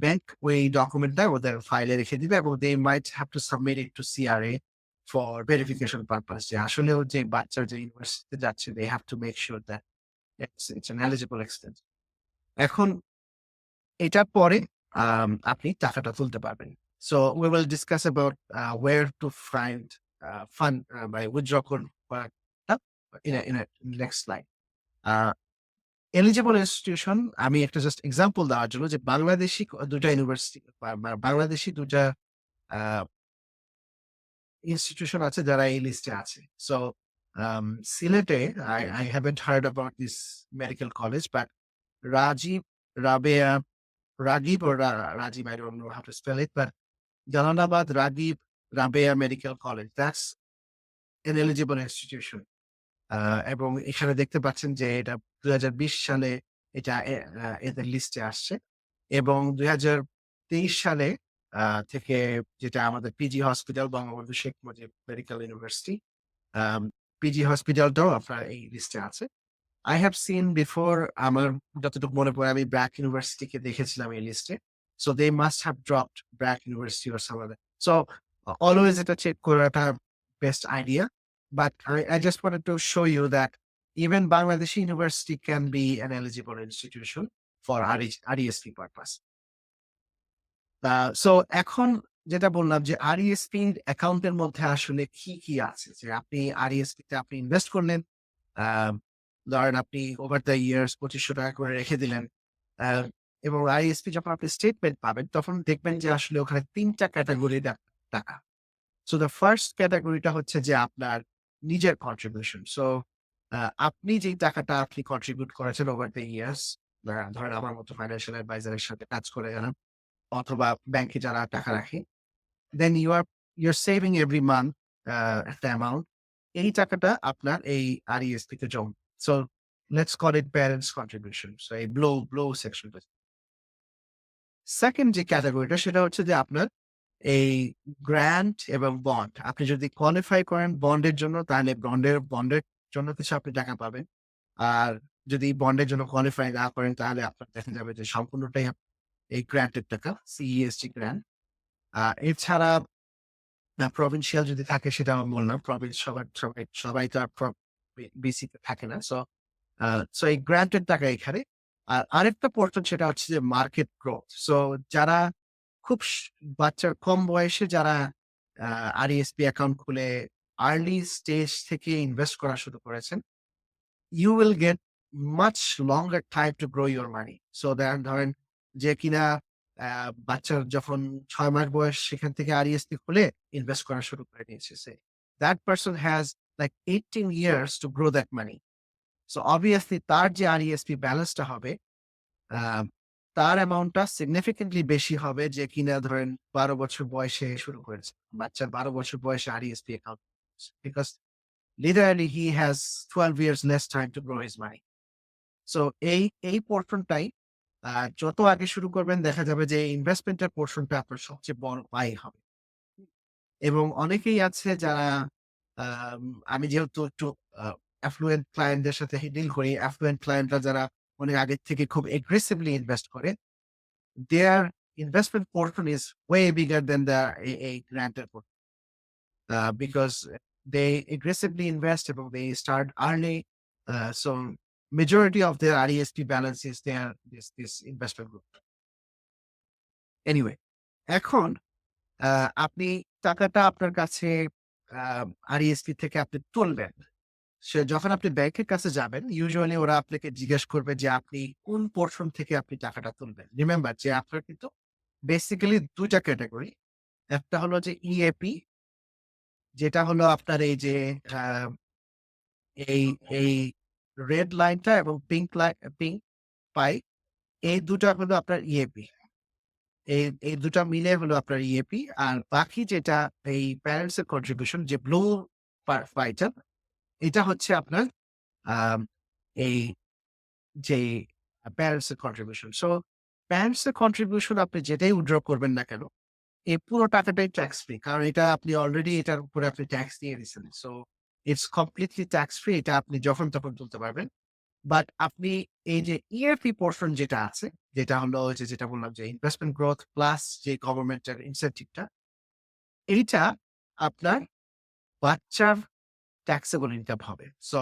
ব্যাংক ওই ডকুমেন্টটা ওদের ফাইলে রেখে দিবে এবং they might have to submit it to CRA for verification purpose যে আসলেও যে বাচ্চার যে ইউনিভার্সিটিতে যাচ্ছে they have to make sure that it's an eligible expense. এখন এটার পরে আপনি টাকাটা তুলতে পারবেন। So we will discuss about where to find fund by withdraw in a next slide. Uh, Eligible institution আমি একটা জাস্ট এক্সাম্পল দেওয়ার জন্য যে বাংলাদেশী ২ টা ইউনিভার্সিটি বাংলাদেশী ২ টা আ ইনস্টিটিউশন আছে যারা এই লিস্টে আছে। সো সিলেটে I haven't heard about this medical college, but Rajiv, Rabea, Raghib or Rajiv, I don't know how to spell it, but Jalalabad Raghib Rabea Medical College, that's an eligible institution. এবং এখানে দেখতে পাচ্ছেন যে এটা ২০২০ সালে এটা এদের লিস্টে আসছে এবং ২০২৩ সালে থেকে যেটা আমাদের PG hospital Bangabandhu Sheikh Mujib medical university PG হসপিটালটাও আপনার এই লিস্টে আছে। I have seen before আমার যতটুকু মনে পড়ে আমি ব্র্যাক ইউনিভার্সিটিকে দেখেছিলাম এই লিস্টে। So they must have dropped BRAC university or some other. So always এটা চেক করাটা best idea. But I just wanted to show you that even Bangladeshi university can be an eligible institution for RESP purpose. So এখন যেটা বললাম যে RESP অ্যাকাউন্টের মধ্যে আসলে কি আছে? যে আপনি RESP তে আপনি ইনভেস্ট করলেন। আ ধরেন আপনি ওভার দ্য ইয়ার্স ৳২৫০০ করে রেখে দিলেন। আ এবং RESP যখন আপনি স্টেটমেন্ট পাবেন তখন দেখবেন যে আসলে ওখানে ৩ টা ক্যাটেগরির টাকা। সো দ্য ফার্স্ট ক্যাটেগরিটা হচ্ছে যে আপনার নিজের কন্ট্রিবিউশন। সো আপনি যেই টাকাটা আপনি কন্ট্রিবিউট করেছেন ওভার দ্য ইয়ার্স, ধরেন আমার মতো ফাইন্যান্সিয়াল অ্যাডভাইজার এর সাথে কাজ করে যারা অথবা ব্যাংকে যারা টাকা রাখে, then you are saving every month একটা অ্যামাউন্ট। এই টাকাটা আপনার এই RESP তে জমা। So let's call it parents contribution. So এই ব্লো সেকশনটা। সেকেন্ড যে ক্যাটেগরিটা সেটা হচ্ছে যে আপনার এই গ্র্যান্ট এবং বন্ড। আপনি যদি কোয়ালিফাই করেন বন্ডের জন্য তাহলে বন্ডের জন্য কিছু আপনি টাকা পাবেন। আর যদি বন্ডের জন্য কোয়ালিফাই না করেন তাহলে আপনার দেখা যাবে যে সম্পূর্ণটাই এই গ্র্যান্টের টাকা, CESG গ্র্যান্ট। এছাড়া প্রভিন্সিয়াল যদি থাকে সেটা আমি বললাম। প্রভিন্স সবাই তো আর BC তে থাকে না। সো এই গ্র্যান্টের টাকা এখানে। আর আরেকটা পোর্শন সেটা হচ্ছে যে মার্কেট গ্রোথ। সো যারা খুব বাচ্চার কম বয়সে যারা RESP অ্যাকাউন্ট খুলে আর্লি স্টেজ থেকে ইনভেস্ট করা শুরু করেছেন, you will get much longer time to grow your money. So ধরেন যে কিনা বাচ্চার যখন ৬ মাস বয়স সেখান থেকে RESP খুলে ইনভেস্ট করা শুরু করে দিয়েছে। That person has like 18 years to grow that money. So obviously তার যে আরইএসপি ব্যালেন্সটা হবে আহ, তার অ্যামাউন্টটা সিগনিফিকেন্টলি বেশি হবে যে কিনা ধরেন 12 বছর বয়সে শুরু করেছে। বাচ্চার 12 বছর বয়সে RESP account, because literally he has 12 years less time to grow his money. So এই পোর্শনটাই যত আগে শুরু করবেন দেখা যাবে যে ইনভেস্টমেন্টের পোর্শনটা আপনার সবচেয়ে বড় আয় হবে। এবং অনেকেই আছে যারা আম আমি যেহেতু একটু অ্যাফ্লুয়েন্ট ক্লায়েন্টদের সাথে ডিল করি, অ্যাফ্লুয়েন্ট ক্লায়েন্টরা যারা অনেক আগের থেকে খুব এগ্রেসিভলি ইনভেস্ট করে, their investment portion is way bigger than the a granted portion. Because they aggressively invest এবং they start early. So majority of their RESP balance is their this investment group. Anyway, এখন আপনি টাকাটা আপনার কাছে আরইএসপি থেকে আপনি তুলবেন। সে যখন আপনি ব্যাংকের কাছে যাবেন, ইউজুয়ালি ওরা আপনাকে জিজ্ঞেস করবে যে আপনি কোন পোর্শন থেকে আপনি টাকাটা তুলবেন। রিমেম্বার যে আপনার কিন্তু বেসিক্যালি ২ টা ক্যাটেগরি। একটা হলো যে ইএপি, যেটা হলো আপনার এই যে আ এই এই রেড লাইনটা এবং পিঙ্ক পাই, এই ২ টা হলো আপনার ইএপি। এই ২ টা মিলে হলো আপনার ইএপি। আর বাকি যেটা এই প্যারেন্টস এর কন্ট্রিবিউশন যে ব্লু পাইটা, এটা হচ্ছে আপনার আম এই যে প্যারেন্টস এর কন্ট্রিবিউশন। সো প্যারেন্টস এর কন্ট্রিবিউশন আপনি যেটাই উইথড্র করবেন না কেন, এই পুরো টাকাটাই ট্যাক্স ফ্রি। কারণ এটা আপনি অলরেডি এটার উপরে আপনি ট্যাক্স দিয়ে দিয়েছেন। So it's completely tax free. এটা আপনি যখন তখন তুলতে পারবেন। বাট আপনি এই যে ইএফপি পোর্শন যেটা আছে, যেটা হলো ওই যে যেটা বললাম যে ইনভেস্টমেন্ট গ্রোথ প্লাস যে গভর্নমেন্টের ইনসেনটিভটা, এইটা আপনার বাচ্চার ট্যাক্সেবল ইনকাম হবে। সো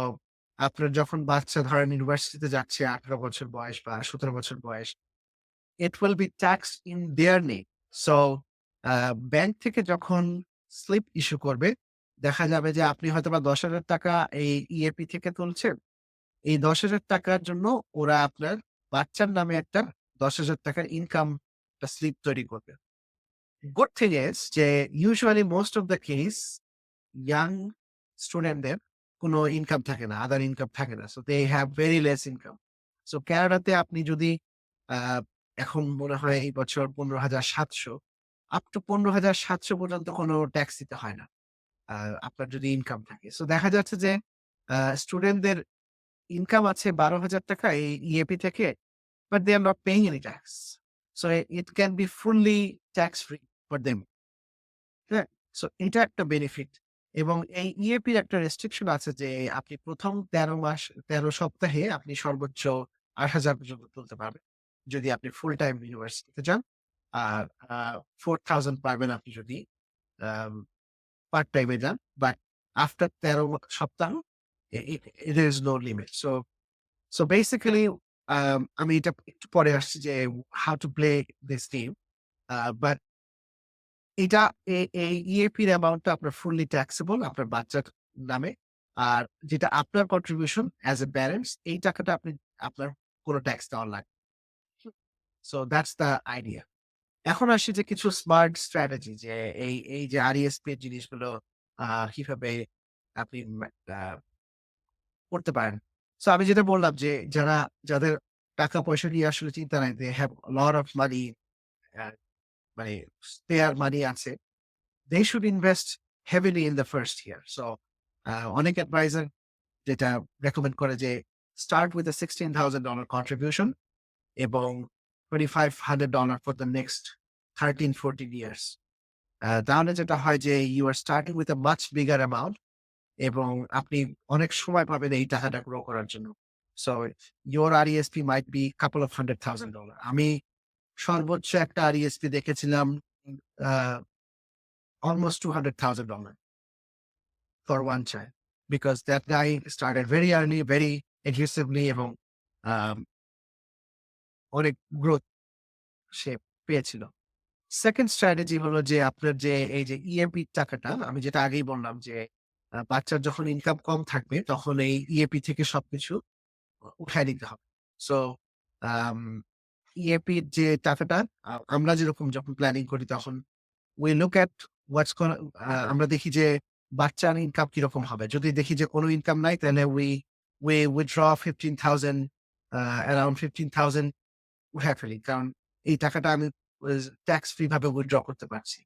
আপনার যখন বাচ্চা ধরেন ইউনিভার্সিটিতে যাচ্ছে 18 বছর বয়স বা 17 বছর বয়স, it will be taxed in their name. So bank থেকে যখন স্লিপ ইস্যু করবে, দেখা যাবে যে আপনি হয়তোবা ৳১০,০০০ এই ইএপি থেকে তুলছেন। এই ৳১০,০০০ জন্য ওরা আপনার বাচ্চার নামে একটা ৳১০,০০০ ইনকাম স্লিপ তৈরি করবে। গুড থিং ইজ যে usually most of the case young স্টুডেন্টদের কোনো ইনকাম থাকে না, আদার ইনকাম থাকে না। So they have very less income. So কানাডাতে আপনি যদি আ এখন মনে হয় এই বছর ১৫,৭০০ আপ টু ১৫,৭০০ পর্যন্ত কোনো ট্যাক্স দিতে হয় না। আ আপনার যদি ইনকাম থাকে। সো দেখা যাচ্ছে যে স্টুডেন্টদের ইনকাম আছে ৳১২,০০০ এই ইএপি থেকে, but they are not paying any tax. So it can be fully tax free for them. হ্যাঁ? সো এটা একটা বেনিফিট। এবং এই ইএপির একটা রেস্ট্রিকশন আছে যে আপনি ১ম ১৩ সপ্তাহে আপনি সর্বোচ্চ ৮,০০০ পর্যন্ত তুলতে পারবেন। যদি আপনি ফুল টাইম ইউনিভার্সিটিতে যান। আর ৪,০০০ পারবেন আপনি যদি আম পার্ট টাইমে যান। বাট আফটার ১৩ সপ্তাহ there is no limit. So basically আমি এটা একটু পরে আসছি যে how to play this game. But এটা এই ইএপির অ্যামাউন্টটা আপনার ফুললি ট্যাক্সেবল আপনার বাচ্চার নামে। আর যেটা আপনার কন্ট্রিবিউশন অ্যাজ এ প্যারেন্টস, এই টাকাটা আপনার কোনো ট্যাক্স দেওয়া লাগবে। So that's the idea. এখন আসি যে কিছু স্মার্ট স্ট্র্যাটেজি যে এই যে আরইএসপি এর জিনিসগুলো কিভাবে আপনি আ করতে পারেন। সো আমি যেটা বললাম যে যাদের টাকা-পয়সা নিয়ে আসলে চিন্তা নাই, they have a lot of money, আ মানে স্পেয়ার মানি আছে। They should invest heavily in the first year. So অনেক অ্যাডভাইজার যেটা রেকমেন্ড করে যে start with a $16,000 contribution এবং $2,500 for the next 13-14 years. তাহলে যেটা হয় যে you are starting with a much bigger amount এবং আপনি অনেক সময় পাবেন এই টাকাটা গ্রো করার জন্য। So your RESP might be couple of $100,000. আমি সর্বোচ্চ একটা RESP দেখেছিলাম আ almost $200,000 for one child, because that guy started very early, very aggressively এবং আম অনেক গ্রোথ সে পেয়েছিল। সেকেন্ড স্ট্র্যাটেজি হলো যে আপনার যে এই যে ইএপি টাকাটা আমি যেটা আগেই বললাম যে বাচ্চার যখন ইনকাম কম থাকবে তখন এই ইএপি থেকে সবকিছু উঠায় দিতে হবে। সো আম ইএপির যে টাকাটা আমরা যেরকম যখন প্ল্যানিং করি তখন we look at what's gonna আমরা দেখি যে বাচ্চার ইনকাম কিরকম হবে। যদি দেখি যে কোনো ইনকাম নাই তাহলে we we withdraw 15,000, around 15,000 উঠায় ফেলি। কারণ এই টাকাটা আমি ট্যাক্স ফ্রি ভাবে উইথড্র করতে পারছি।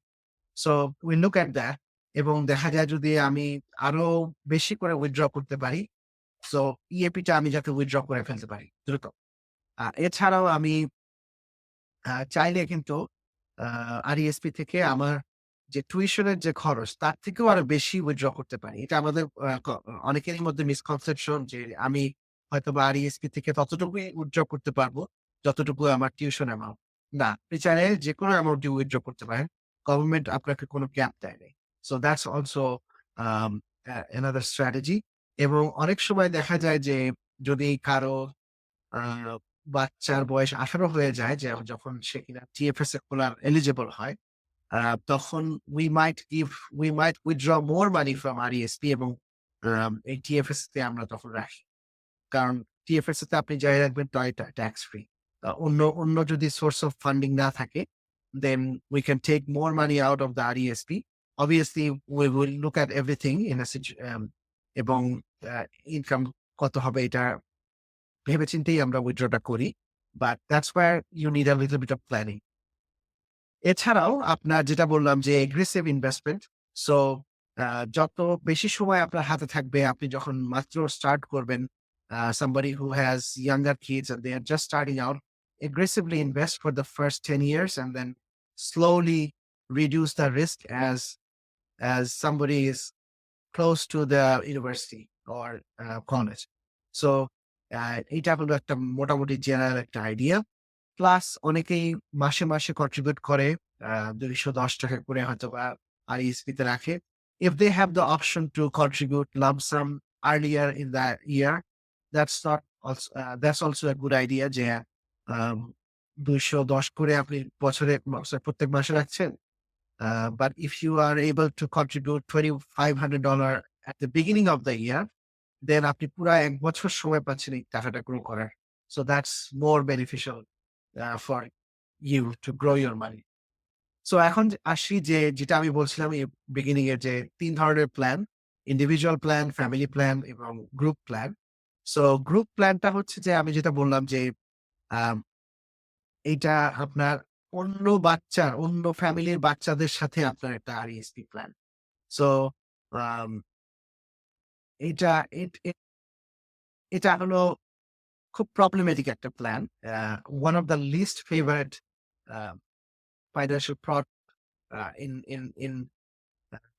So we look at that এবং দেখা যায় যদি আমি আরো বেশি করে উইথড্র করতে পারি, সো ইএপি টা আমি যাতে উইথড্র করে ফেলতে পারি দ্রুত। এছাড়াও আমি চাইলে কিন্তু আরইএসপি থেকে আমার যে টিউশনের যে খরচ তার থেকেও আরো বেশি উইথড্র করতে পারি। এটা আমাদের অনেকেরই মধ্যে মিসকনসেপশন যে আমি হয়তোবা আরইএসপি থেকে ততটুকুই উইথড্র করতে পারবো যতটুকু আমার টিউশন অ্যামাউন্ট। না, আপনি চাইলে যেকোনো অ্যামাউন্টই উইথড্র করতে পারেন। গভর্নমেন্ট আপনাকে কোনো ক্যাপ দেয় নাই। So that's also um another strategy এবং অনেক সময় দেখা যায় যে যদি কারো আ বাচ্চার বয়স ১৮ হয়ে যায় যে যখন সে কিনা টিএফএস এ খোলার এলিজিবল হয়, তখন we might withdraw more money from RESP এবং এই টিএফএস তে আমরা তখন রাখি। কারণ টিএফএস তে আপনি যাই রাখবেন তাই ট্যাক্স ফ্রি। অন্য যদি সোর্স অফ ফান্ডিং না থাকে, then we can take more money out of the RESP. Obviously, we will look at everything in a এবং ইনকাম কত হবে এটা ভেবেচিন্তেই আমরা উইথড্রটা করি। But that's where you need a little bit of planning. এছাড়াও আপনার যেটা বললাম যে aggressive investment. সো যত বেশি সময় আপনার হাতে থাকবে, আপনি যখন মাত্র স্টার্ট করবেন, somebody who has younger kids and they are just starting out, aggressively invest for the first 10 years and then slowly reduce the risk as somebody is close to the university or college. So এইটা হলো একটা মোটামুটি জেনারেল একটা আইডিয়া। প্লাস অনেকেই মাসে কন্ট্রিবিউট করে ৳২১০ করে হয়তোবা RESP তে রাখে। If they have the option to contribute lump sum earlier in the year, that's also a good idea যে আম ৳২১০ করে আপনি প্রত্যেক মাসে রাখছেন। But if you are able to contribute $2,500 at the beginning of the year, then আপনি পুরা ১ বছর সময় পাচ্ছেন এই টাকাটা গ্রো করার। So that's more beneficial for you to grow your money. So এখন আসি যে যেটা আমি বলছিলাম বিগিনিং এ যে ৩ ধরনের plan, individual plan, family plan এবং গ্রুপ প্ল্যান। সো গ্রুপ প্ল্যানটা হচ্ছে যে আমি যেটা বললাম যে আম এইটা আপনার অন্য ফ্যামিলির বাচ্চাদের সাথে আপনার একটা RESP প্ল্যান। সো আম এইটা এট এট এটা হলো খুব প্রবলেমেটিক একটা plan. One of the least favourite uh financial product in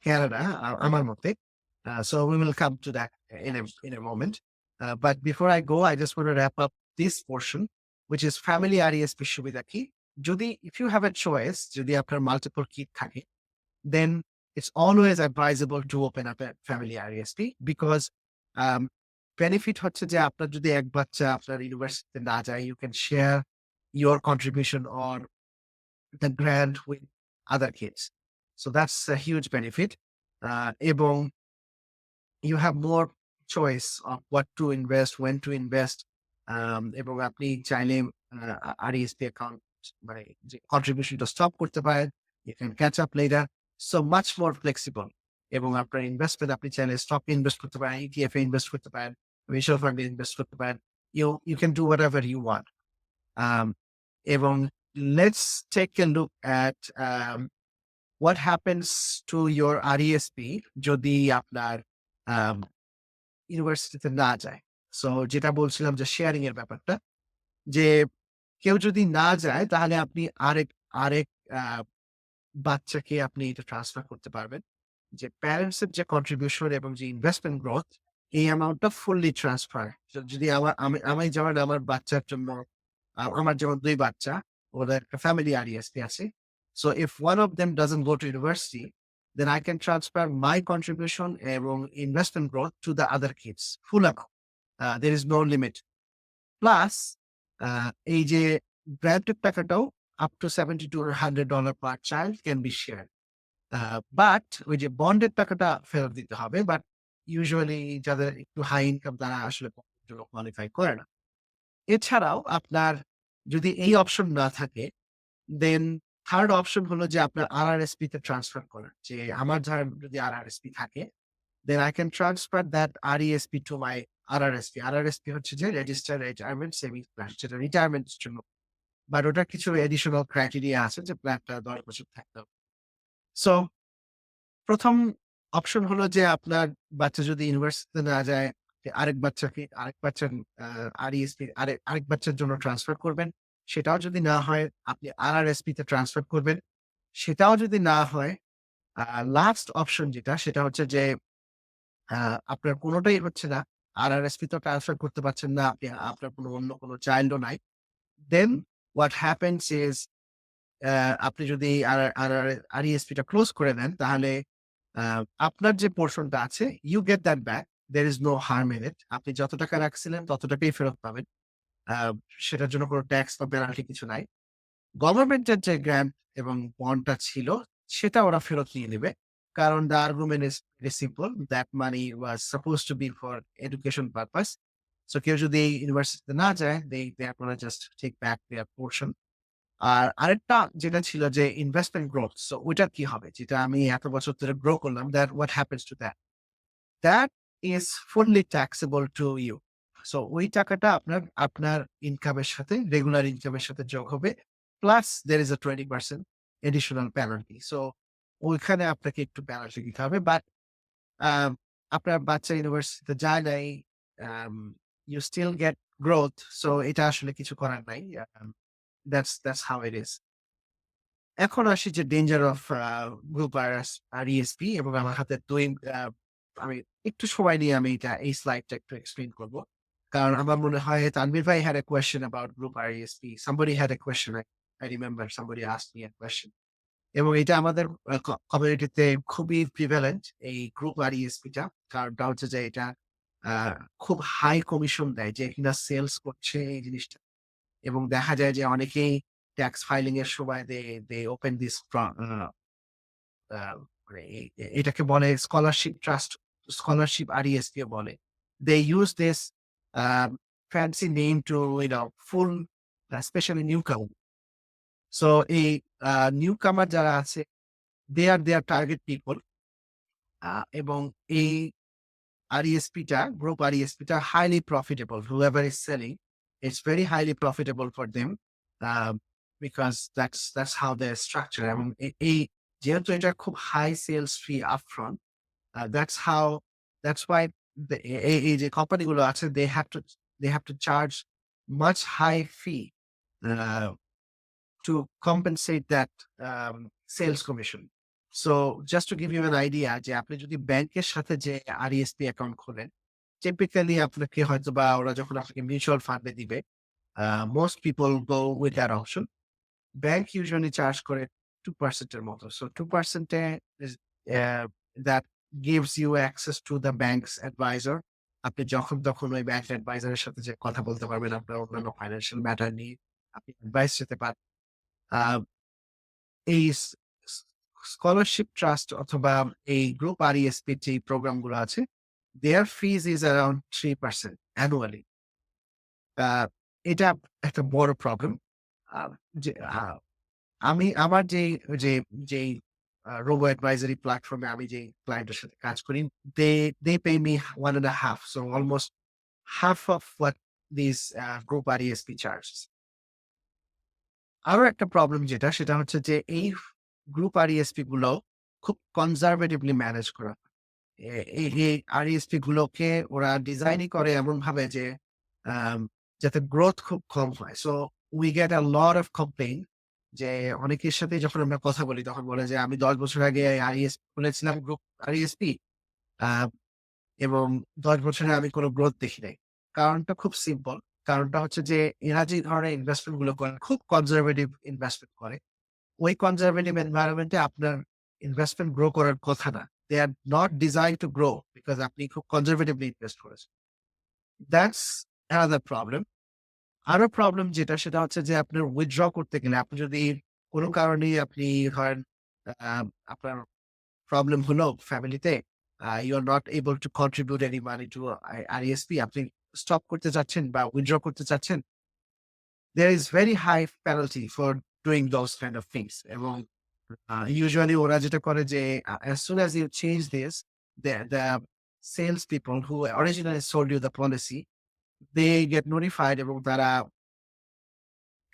Canada, আমার মতে। So we will come to that in a moment. But before I go, I just want to wrap up this portion, which is family RESP সুবিধা কি? if you have a choice, যদি আপনার multiple kid থাকে, then it's always advisable to open up a family RESP because um, benefit হচ্ছে যে আপনার যদি এক বাচ্চা আপনার ইউনিভার্সিটিতে না যায়, you can share your contribution or the grant with other kids. So that's a huge benefit. এবং you have more choice of what to invest, when to invest. এবং আপনি চাইলে RESP অ্যাকাউন্ট মানে যে কন্ট্রিবিউশনটা স্টপ করতে পারেন। You can catch up later. So much more flexible. এবং আপনার ইনভেস্টমেন্ট আপনি চাইলে স্টকে ইনভেস্ট করতে পারেন, ETF এ ইনভেস্ট করতে পারেন, মিউচুয়াল ফান্ডে ইনভেস্ট করতে পারেন। You can do whatever you want. Um, এবং let's take a look at what happens to your RESP যদি আপনার ইউনিভার্সিটিতে না যায়। সো যেটা বলছিলাম যে শেয়ারিং এর ব্যাপারটা, যে কেউ যদি না যায় তাহলে আপনি আরেক আরেক আ বাচ্চাকে আপনি এটা ট্রান্সফার করতে পারবেন। যে প্যারেন্টস এর যে কন্ট্রিবিউশন এবং যে ইনভেস্টমেন্ট গ্রোথ, এই অ্যামাউন্টটা ফুললি ট্রান্সফার। যদি আমি যেমন আমার বাচ্চার জন্য আমার যেমন ২ বাচ্চা, ওদের একটা ফ্যামিলি RESP আছে। So if one of them doesn't go to university, then I can transfer my contribution এবং investment growth to the other kids, full amount. There is no limit. Plus, এই যে গ্র্যান্টেড টাকাটাও up to $70 to $100 per child can be shared. But ওই যে বন্ডের টাকাটা ফেরত দিতে হবে। বাট ইউজুয়ালি যাদের একটু হাই ইনকাম তারা আসলে বন্ডের জন্য কোয়ালিফাই করে না। এছাড়াও আপনার যদি এই অপশন না থাকে, দেন থার্ড অপশন হলো যে আপনার RRSP তে ট্রান্সফার করা। যে আমার যদি RRSP থাকে, then I can transfer that RESP to my আরআরএসপি। আরআরএসপি হচ্ছে যে রেজিস্টার্ড রিটায়ারমেন্ট সেভিংস প্ল্যান, যেটা রিটায়ারমেন্টের জন্য। বাট ওটার কিছু এডিশনাল ক্রাইটেরিয়া আছে যে প্ল্যানটা ১০ বছর থাকতে হবে। সো ১ম অপশন হলো যে আপনার বাচ্চা যদি ইউনিভার্সিটিতে না যায়, আরেক বাচ্চার আ আরইএসপি আরেক বাচ্চার জন্য ট্রান্সফার করবেন। সেটাও যদি না হয় আপনি আরআরএসপি তে ট্রান্সফার করবেন। সেটাও যদি না হয় আ লাস্ট অপশন যেটা সেটা হচ্ছে যে আ আপনার কোনটাই হচ্ছে না। আরআরএসপি তেও ট্রান্সফার করতে পারছেন না। আপনার অন্য কোনো চাইল্ড ও নাই। দেন হোয়াট হ্যাপেন্স ইস আপনি যদি আরইএসপি টা ক্লোজ করে দেন তাহলে আ আপনার যে পোরশনটা আছে you get that back. There is no harm in it. আপনি যত টাকা রাখছিলেন তত টাকাই ফেরত পাবেন। আ সেটার জন্য কোনো ট্যাক্স বা পেনাল্টি কিছু নাই। গভর্নমেন্টের যে গ্রান্ট এবং বন্ডটা ছিল সেটা ওরা ফেরত নিয়ে নিবে। কারণ the argument is very simple. That money was supposed to be for education purpose. So কেউ যদি ইউনিভার্সিটিতে না যায় they are gonna just take back their portion. আর আরেকটা যেটা ছিল যে ইনভেস্টমেন্ট গ্রোথ। সো ওইটার কি হবে? যেটা আমি এত বছর ধরে গ্রো করলাম, what happens to that? That is fully taxable to you. So ওই টাকাটা আপনার ইনকামের সাথে রেগুলার ইনকামের সাথে যোগ হবে। Plus there is a 20% additional penalty. So ওইখানে আপনাকে একটু পেনাল্টি দিতে হবে। বাট আম আপনার বাচ্চা ইউনিভার্সিটিতে যায় নাই, আম you still get growth. So এটা আসলে কিছু করার নাই। that's how it is. এখন আসি যে danger of group R ESP এবং আমার হাতে ২ আমি একটু সময় নিয়ে আমি এই স্লাইডটা একটু এক্সপ্লেইন করব। কারণ আমার মনে হয় তানভীর ভাই had a question about group RESP. Somebody had a question. I remember somebody asked me a question. এবং এটা আমাদের কমিউনিটিতে খুবই প্রিভ্যালেন্ট এই গ্রুপ RESP টা। কারণটা হচ্ছে যে এটা আ খুব হাই কমিশন দেয় যে কিনা সেলস করছে এই জিনিসটা। এবং দেখা যায় যে অনেকেই ট্যাক্স ফাইলিং এর সময় দে ওপেন দিস আ মানে এটাকে বলে স্কলারশিপ RESP ও বলে। They use this fancy name to fool especially newcomer. So এই newcomer যারা আছে they are their target people. এবং এই RESP টা গ্রুপ RESP টা highly profitable. Whoever is selling, it's very highly profitable for them. Um, because that's how they're structured. এবং এই যেহেতু এটা খুব high sales fee upfront, that's why এই যে কোম্পানিগুলো আছে they have to charge much high fee uh, to compensate that sales commission. So just to give you an idea যে আপনি যদি ব্যাংকের সাথে যে RESP অ্যাকাউন্ট খোলেন, টিপিক্যালি আপনাকে হয়তোবা ওরা যখন আপনাকে মিউচুয়াল ফান্ডে দিবে, most people go with that option. Bank usually charge করে 2% এর মতো। So 2% is uh, that gives you access to the bank's advisor. আপনি যখন তখন ওই ব্যাংক অ্যাডভাইজারের সাথে যে কথা বলতে পারবেন আপনার অন্যান্য ফাইন্যান্সিয়াল ম্যাটার নিয়ে। আপনি অ্যাডভাইস যেতে পারেন। আ এই স্কলারশিপ ট্রাস্ট অথবা এই গ্রুপ RESP যে প্রোগ্রামগুলো আছে, their fees is around 3% annually. আ এটা একটা বড় প্রবলেম। আ যে আমি আমার যে যেই রোবো অ্যাডভাইজারি প্ল্যাটফর্মে আমি যে ক্লায়েন্টের সাথে কাজ করি, they pay me 1.5, so almost half of what these group RESP charges. আরো একটা প্রবলেম সেটা হচ্ছে যে এই গ্রুপ RESP গুলো খুব কনজারভেটিভলি ম্যানেজ করা হয়। এই RESP গুলোকে ওরা ডিজাইনই করে এমনভাবে যে আম যাতে গ্রোথ খুব কম হয়। So we get a lot of complain যে অনেকের সাথে যখন আমরা কথা বলি তখন বলে যে, "আমি ১০ বছর আগে RESP খুলেছিলাম গ্রুপ RESP আ এবং ১০ বছরে আমি কোন গ্রোথ দেখি নাই।" কারণটা খুব সিম্পল। কারণটা হচ্ছে যে এরা যে ধরনের ইনভেস্টমেন্ট গুলো করে খুব কনজারভেটিভ ইনভেস্টমেন্ট করে। ওই কনজারভেটিভ এনভায়রনমেন্ট এ আপনার ইনভেস্টমেন্ট গ্রো করার কথা না। They are not designed to grow because আপনি খুব কনজারভেটিভলি ইনভেস্ট করেছেন। That's another problem. আরো প্রবলেম সেটা হচ্ছে যে আপনার উইথড্র করতে গেলে আপনি যদি কোন কারণে আপনি ধরেন আ আপনার প্রবলেম হলো ফ্যামিলিতে, you are not able to contribute any money to RESP, আপনি স্টপ করতে চাচ্ছেন বা উইথড্র করতে চাচ্ছেন, there is very high penalty for doing those kind of things. এবং usually ওরা যেটা করে যে as soon as you change this, the salespeople who originally sold you the policy, they get notified এবং তারা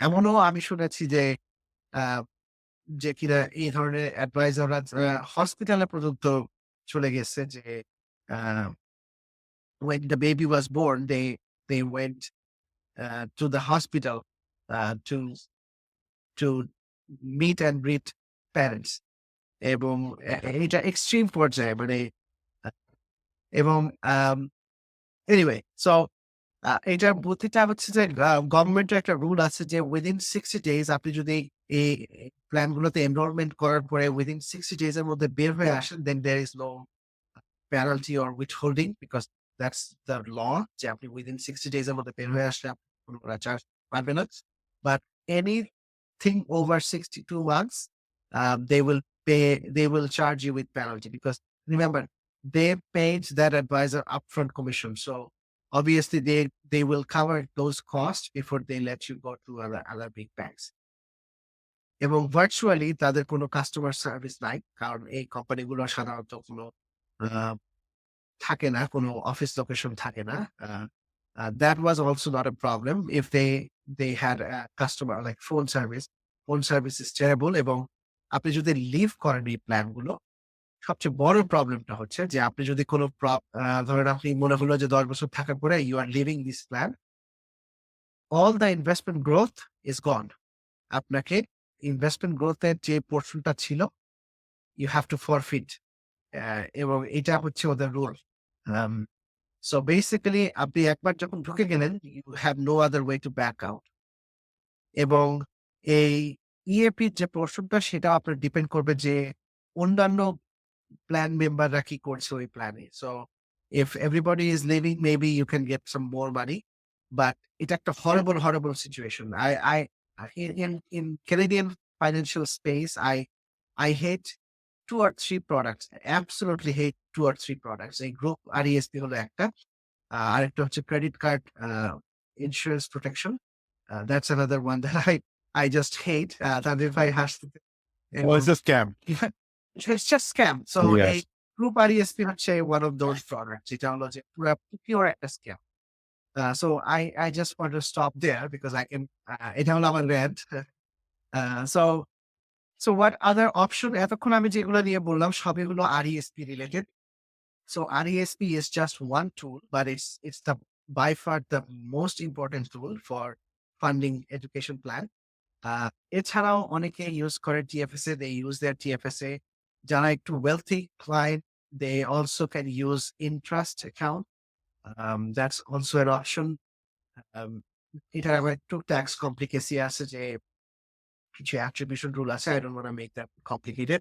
এমনও আমি শুনেছি যে আহ, যে কিনা এই ধরনের অ্যাডভাইজাররা হসপিটালে পর্যন্ত চলে গেছে যে আহ, when the baby was born, they went to the hospital to meet and greet parents এবং এটা এক্সট্রিম পর্যায়ে মানে আহ, এবং এনিওয়ে সো এটার বুদ্ধিটা হচ্ছে যে গভর্নমেন্টের একটা রুল আছে যে উইদিন 60 days আপনি যদি এই প্ল্যান গুলোতে এনরোলমেন্ট করার পরে উইদিন 60 days এর মধ্যে বের হয়ে আসেন then there is no penalty or withholding because that's the law যে আপনি within 60 days এর মধ্যে বের হয়ে আসলে আপনি কোনো চার্জ পাবেন না but anything over 62 months they will charge you with penalty because remember they paid that advisor upfront commission so obviously they will cover those costs before they let you go to other big banks এবং ভার্চুয়ালি তাদের কোনো কাস্টমার সার্ভিস নাই কারণ এই কোম্পানিগুলো সাধারণত কোনো থাকে না, কোনো অফিস লোকেশন থাকে না। That was also not a problem if they had a customer like phone service. Phone service is terrible এবং আপনি যদি লিভ করেন এই প্ল্যান গুলো সবচেয়ে বড় প্রবলেমটা হচ্ছে যে আপনি যদি কোনো ধরেন আপনি মনে হলো যে 10 বছর থাকার পরে you are leaving this plan all the investment growth is gone আপনাকে ইনভেস্টমেন্ট গ্রোথের যে পোর্শনটা ছিল ইউ হ্যাভ টু ফরফিট এবং এটা হচ্ছে ওদের রুল সো বেসিক্যালি আপনি একবার যখন ঢুকে গেলেন you have no other way to back out এবং এই ইএপি যে পোর্শনটা সেটা আপনার ডিপেন্ড করবে যে অন্যান্য প্ল্যান মেম্বাররা কি করছে ওই প্ল্যানে so if everybody is leaving maybe you can get some more money but এটা একটা horrible situation I in Canadian financial space I hate 2 or 3 products. I absolutely hate 2 or 3 products. A group RESP হলো একটা আরেকটা হচ্ছে credit card insurance protection that's another one that I just hate তাদের ভাই হাসতে Well, it's a scam. it's just scam so Yes. a group RESP হচ্ছে one of those products যেটা হলো যে পুরো pure একটা scam so I just want to stop there because I can এটা হলো আমার rant so what other option এতক্ষণ আমি যেগুলো নিয়ে বললাম সবগুলো RESP related so RESP is just one tool but it's the by far the most important tool for funding education plan এছাড়াও অনেকে ইউজ করে TFSA they use their TFSA যারা একটু wealthy client they also can use interest account that's also an option এটা আবার একটু ট্যাক্স কমপ্লিকেসি আছে যে কিছু attribution rule আছে I don't want to make that complicated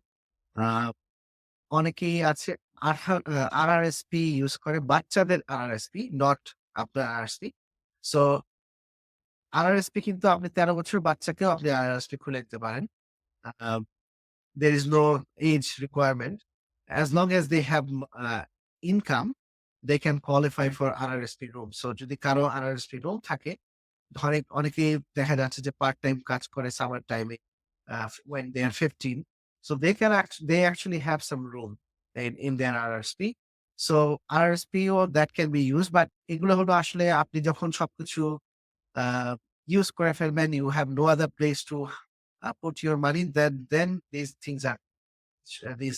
অনেকেই আছে RRSP ইউজ করে বাচ্চাদের RRSP নট আপনার RRSP সো RRSP কিন্তু আপনি 13 বছর বাচ্চাকেও আপনি RRSP খুলে দিতে পারেন there is no age requirement as long as they have income they can qualify for RRSP room so যদি কারো RRSP room থাকে ধরে অনেকেই দেখা যাচ্ছে যে পার্ট টাইম কাজ করে সামার টাইমে when they are 15 so they actually have some room in their RRSP so RRSP that can be used but এগুলো হলো আসলে আপনি যখন সবকিছু ইউজ করে ফেলবেন you have no other place to put your money then these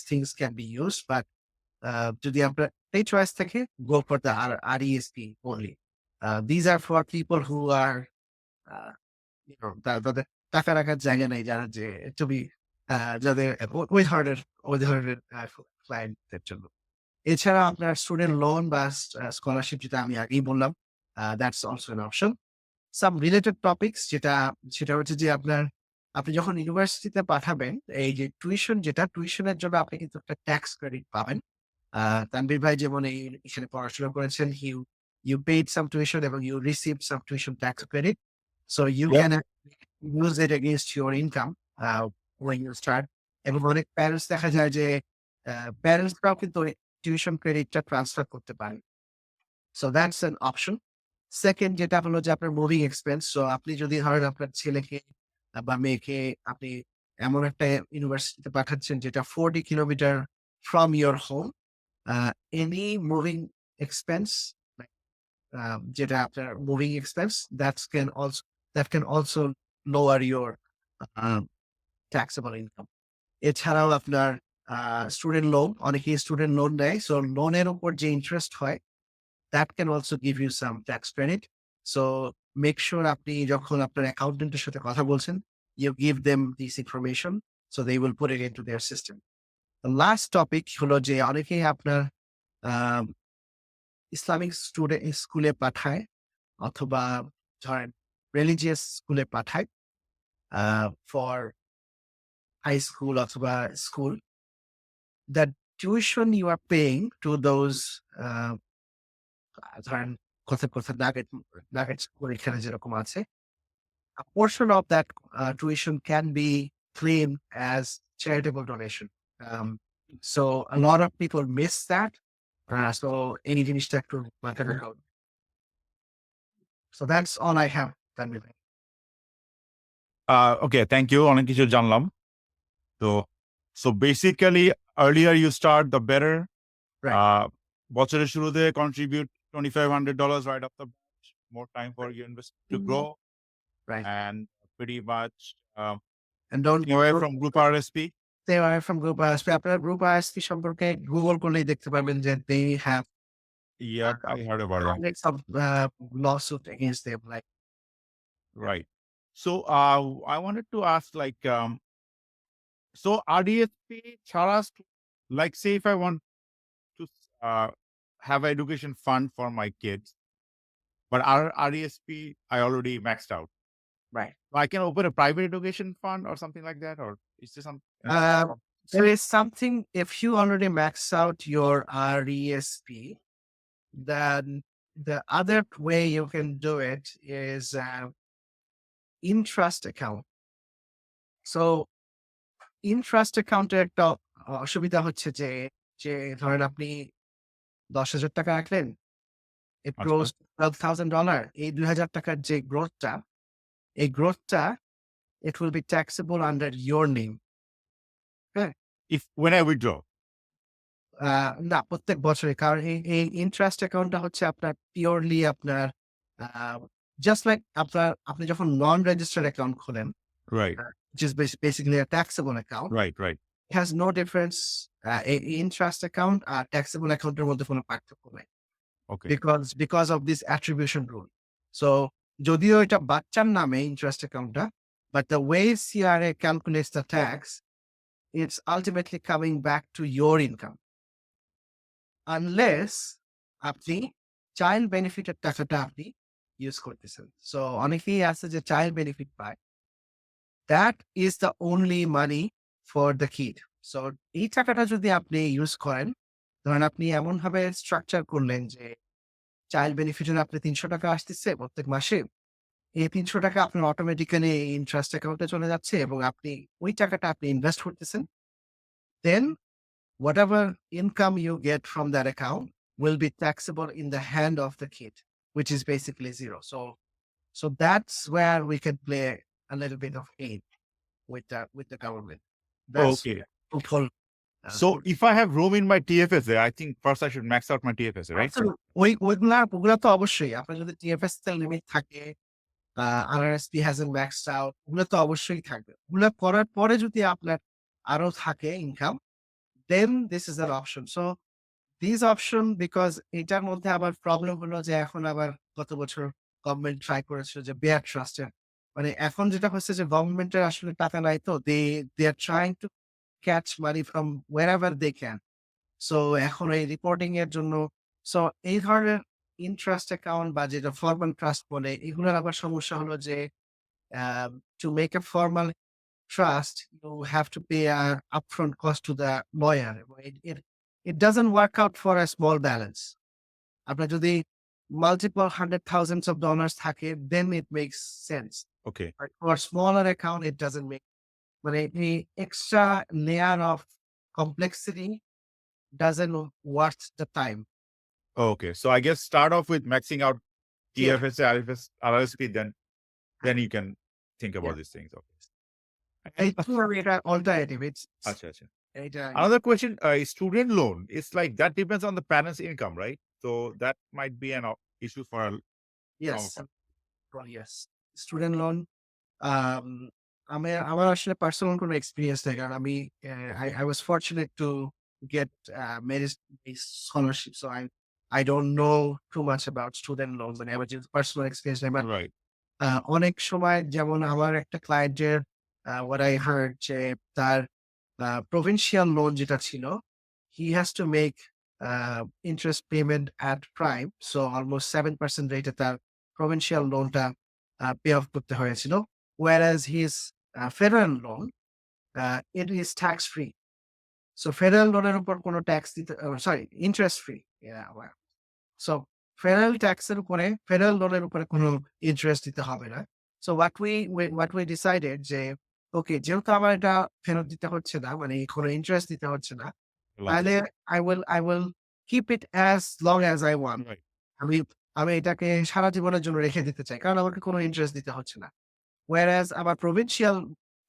things can be used but যদি আপনার এই চয়েস থাকে go for the RESP only these are for people who are you know তাদের টাকা রাখার জায়গা নেই যারা যে to be যাদের ওই ধরনের ক্লায়েন্টদের জন্য এছাড়া আপনার স্টুডেন্ট লোন বা স্কলারশিপ যেটা আমি আগেই বললাম that's also N option some related topics সেটা হচ্ছে যে আপনি যখন ইউনিভার্সিটিতে পাঠাবেন এই যে টিউশনের জন্য আপনি কিন্তু একটা ট্যাক্স ক্রেডিট পাবেন তানভীর ভাই যেমন এখানে পড়াশোনা করেছেন you paid some tuition এবং you received some tuition tax credit so you Yep. can use it against your income when you start এবং অনেক প্যারেন্টস দেখা যায় যে প্যারেন্টসরাও কিন্তু টিউশন ক্রেডিটটা ট্রান্সফার করতে পারেন so that's an option second যেটা হলো যে আপনার মুভিং এক্সপেন্স সো আপনি যদি ধরেন আপনার ছেলেকে বা মেয়েকে আপনি এমন একটা ইউনিভার্সিটিতে পাঠাচ্ছেন যেটা 40 kilometre from your home any moving expense, যেটা আপনার moving expense, that can also lower your taxable income. এছাড়াও আপনার স্টুডেন্ট লোন, অনেকেই স্টুডেন্ট লোন নেয়, সো লোনের উপর যে ইন্টারেস্ট হয় that can also give you some tax credit. So make sure আপনি যখন আপনার অ্যাকাউন্টেন্টের সাথে কথা বলছেন, you give them this information so they will put it into their system. The last topic হলো যে অনেকেই আপনার আহ ইসলামিক স্কুলে পাঠায় অথবা ধরেন রিলিজিয়াস স্কুলে পাঠায় ফর হাই স্কুল অথবা school. The tuition you are paying to those ধরেন কোথায় কোথায় নাগেট এখানে যেরকম আছে, a portion of that tuition can be claimed as charitable donation. So a lot of people miss that. So any জিনিসটা একটু মাথায় রাখা উচিত। So that's all I have. Tanvir bhai. Okay, thank you. অনেক কিছু জানলাম। So basically, earlier you start, the better. Right. বছরের শুরুতে contribute $2,500 right off the bat. More time for your investment to grow, Right. and pretty much And don't stay away from group RSP. stay away from group RSP. আপনার group RSP সম্পর্কে গুগল করলেই দেখতে পারবেন যে they have Yep, I heard about that. hundreds of lawsuit against them. Like, Right. So I wanted to ask, like, so RDSP ছাড়া, like, say if I want to have an education fund for my kids, but RDSP I already maxed out. right. I can open a private education fund or something like that, or is there some? There is something, if you already max out your RESP, then the other way you can do it is in-trust account. So in-trust account একটা অসুবিধা হচ্ছে যে যে ধরেন আপনি 10,000 টাকা রাখলেন, it আচ্ছা। grows $12,000. এই 2,000 টাকার যে গ্রোথটা, এই গ্রোথটা it will be taxable under your name. If when I withdraw, না, প্রত্যেক বছরে। কারণ এই ইন্টারেস্ট অ্যাকাউন্টটা হচ্ছে আপনার পিওরলি আপনার জাস্ট লাইক আপনি যখন নন রেজিস্টার্ড অ্যাকাউন্ট খোলেন, right, which is basically a taxable account, right, it has no difference. Interest account আর ট্যাক্সেবল অ্যাকাউন্টের মধ্যে কোনো পার্থক্য নেই, okay, because of this attribution rule. So যদিও এটা বাচ্চার নামে ইন্টারেস্ট অ্যাকাউন্টটা, but the way CRA calculates the tax, it's ultimately coming back to your income. Unless আপনি চাইল্ড বেনিফিটের টাকাটা আপনি ইউজ করতেছেন। সো অনেকেই আছে যে চাইল্ড বেনিফিট পায়, that is the only money for the kid. So এই টাকাটা যদি আপনি ইউজ করেন, ধরেন আপনি এমন ভাবে স্ট্রাকচার করলেন যে চাইল্ড বেনিফিটের আপনি 300 টাকা আসতেছে প্রত্যেক মাসে, এই 300 টাকা আপনার অটোমেটিক্যালি ইন্টারেস্ট অ্যাকাউন্টে চলে যাচ্ছে এবং আপনি ওই টাকাটা আপনি ইনভেস্ট করতেছেন। দেন whatever income you get from that account will be taxable in the hand of the kid, which is basically zero. So that's where we can play a little bit of aid with the government. That's okay. total. So if I have room in my TFSA, I think first I should max out my TFSA, right? ওইগুলা তো অবশ্যই আপনার যদি TFS লিমিট থাকে, RRSP hasn't maxed out, ওগুলো তো অবশ্যই থাকবে। ওগুলো করার পরে যদি আপনার আরো থাকে income, then this is an option. So these option, because এটার মধ্যে আবার প্রবলেম হলো যে এখন আবার গত বছর গভর্নমেন্ট ট্রাই করেছিল যে বেয়ার ট্রাস্টের, মানে এখন যেটা হচ্ছে যে গভর্নমেন্টের আসলে টাকা নাই, তো they are trying to catch money from wherever they can. So এখন এই রিপোর্টিং এর জন্য, সো এই ধরনের ইন্টারেস্ট অ্যাকাউন্ট বা যেটা ফর্মাল ট্রাস্ট বলে, এগুলোর আবার সমস্যা হলো যে to make a formal trust, you have to pay an upfront cost to the lawyer. It doesn't work out for a small balance. আপনার যদি multiple hundred thousands of dollars থাকে, then it makes sense. Okay. But for a smaller account, it doesn't make, মানে the extra layer of complexity doesn't worth the time. Okay. So I guess start off with maxing out Yeah. TFSA, RSP, then you can think about Yeah. these things. Okay. It's alternative. It's আচ্ছা, আচ্ছা। এটা Another question, student loan, it's like that depends on the parents' income, right? So that might be an issue for yes, some. Yes. Student loan um আমার আসলে পার্সোনাল কোনো এক্সপেরিয়েন্স নেই। কারণ আমি I was fortunate to get merit-based scholarship. So I don't know too much about student loans মানে আমার যে পার্সোনাল এক্সপেরিয়েন্স নেই। But Right. অনেক সময় যেমন আমার একটা ক্লায়েন্টের what I heard যে তার provincial লোন যেটা ছিল, he has to make interest payment at prime. So almost 7% rate এ তার provincial লোনটা পে অফ করতে হয়েছিল। Whereas his federal loan, it is tax free. So federal লোনের উপর কোনো ট্যাক্স দিতে sorry interest free. So federal ট্যাক্সের উপরে ফেডারেল লোনের উপরে কোনো ইন্টারেস্ট দিতে হবে না। সো what we decided যে ওকে যেহেতু আমার এটা ফেরত দিতে হচ্ছে না, মানে কোনো ইন্টারেস্ট দিতে হচ্ছে না, তাহলে I will keep it as long as I want. Right. আমি আমি এটাকে সারা জীবনের জন্য রেখে দিতে চাই। কারণ আমাকে কোনো ইন্টারেস্ট দিতে হচ্ছে না। Whereas আমার provincial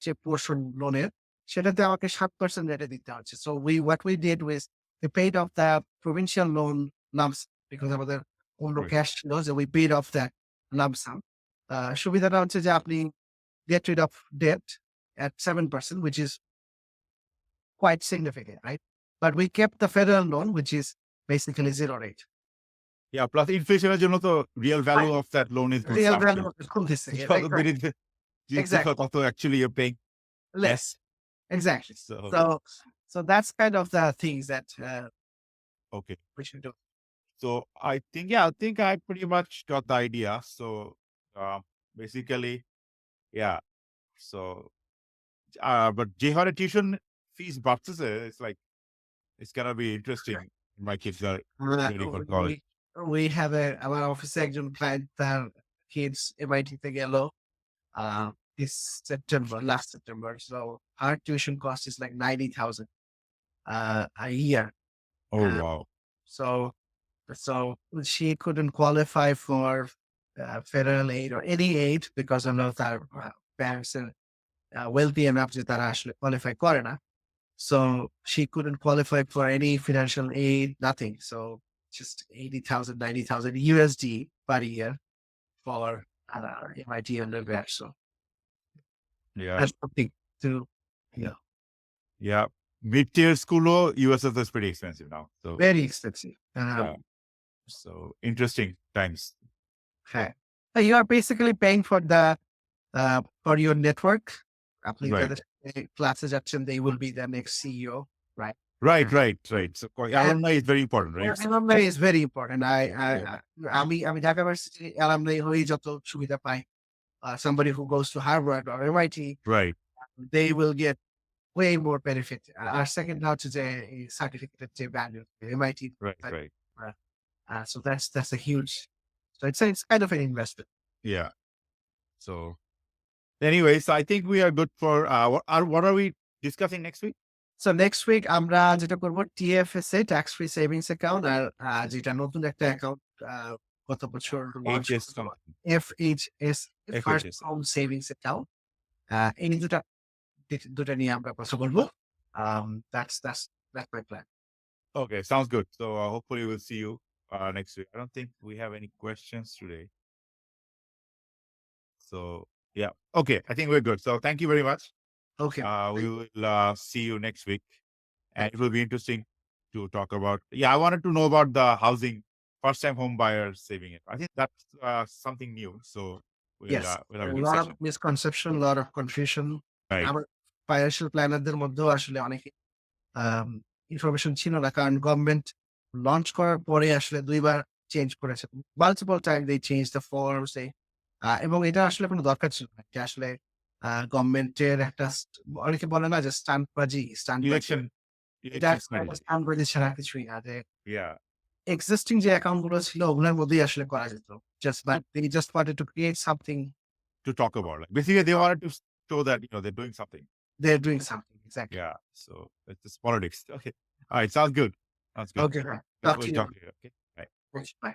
যে পোরশন লোনের সেটাতে আমাকে 7% রেটে দিতে হচ্ছে। So what we did was we paid off the provincial loan lump sum because আমাদের অন্য Right. ক্যাশ ছিল যে we paid off that lump sum. সুবিধাটা হচ্ছে যে আপনি get rid of debt at 7%, which is quite significant, right? But we kept the federal loan, which is basically 0 rate. Yeah, plus inflation এর জন্য তো real value of that loan is going Real up. value কমতেছে। যত Exactly. দিন তত actually you're paying Less. Exactly. So So that's kind of the things that okay. we should do. So I think I pretty much got the idea. So basically, yeah. So but যে হারে tuition fees বাড়তেছে, it's like it's gonna be interesting. My kids are ready for college. We have আমার অফিসে একজন ক্লায়েন্ট তার কিডস MIT তে গেল this last September. So our tuition cost is like 90,000 a year. Oh Uh, wow. So she couldn't qualify for federal aid or any aid because of our parents are wealthy enough যে তারা আসলে qualify করে না. So she couldn't qualify for any financial aid, nothing. So just 80,000, 90,000 USD per year for MIT undergrad. So Yeah. that's something to, Yeah. Mid-tier school USS is pretty expensive now. So very expensive. yeah. So interesting times. Okay. You are basically paying for your network. আপনি Right. যাদের ক্লাসে যাচ্ছেন, they will be the next CEO, right? Right. So alumni is very important, right? Alumni is very important. Yeah. আমি ঢাকা ভার্সিটি alumni হয়েই যত সুবিধা পাই, somebody who goes to Harvard or MIT, Right. they will get way more benefit. Our second now to the certificate value, MIT. Right. So that's a huge. So it's kind of an investment. Yeah. So anyways, I think we are good for what are we discussing next week? So next week আমরা যেটা করব TFSA tax free savings account আর যেটা নতুন একটা অ্যাকাউন্ট গত বছর launch HS করলাম, something. FHS first FHS. home savings account. এই দুটা নিয়ে আমরা কথা বলবো. That's my plan. Okay, sounds good. So hopefully we'll see you next week. I don't think we have any questions today. So yeah. Okay, I think we're good. So thank you very much. Okay. We will see you next week. And it will be interesting to talk about. Yeah, I wanted to know about the housing, first-time home buyers saving it. I think that's something new. So Yes. we'll have A a good lot session. of misconception, a lot of confusion. Right. আমার ফাইন্যান্সিয়াল প্ল্যানারদের মধ্যেও আসলে অনেক ইনফরমেশন ছিল না, কারণ গভর্নমেন্ট লঞ্চ করার পরে আসলে 2 বার চেঞ্জ করেছে। Multiple time they change the forms এবং এটা আসলে কোনো দরকার ছিল না। এটা আসলে গভর্নমেন্টের একটা অনেকে বলে না যে স্টান্টবাজি Election এটা strategy. স্টান্টবাজি ছাড়া কিছুই না। যে Yeah. এক্সিস্টিং যে অ্যাকাউন্ট গুলো ছিল ওগুলোর মধ্যেই আসলে করা যেত। But they just wanted to create something. To talk about. Like basically they wanted to show that they're doing something. They're doing something. Exactly. Yeah. So it's just politics. Okay. All right. Sounds good. Okay. We'll Talk to you. talk to you. Okay. Bye. Bye.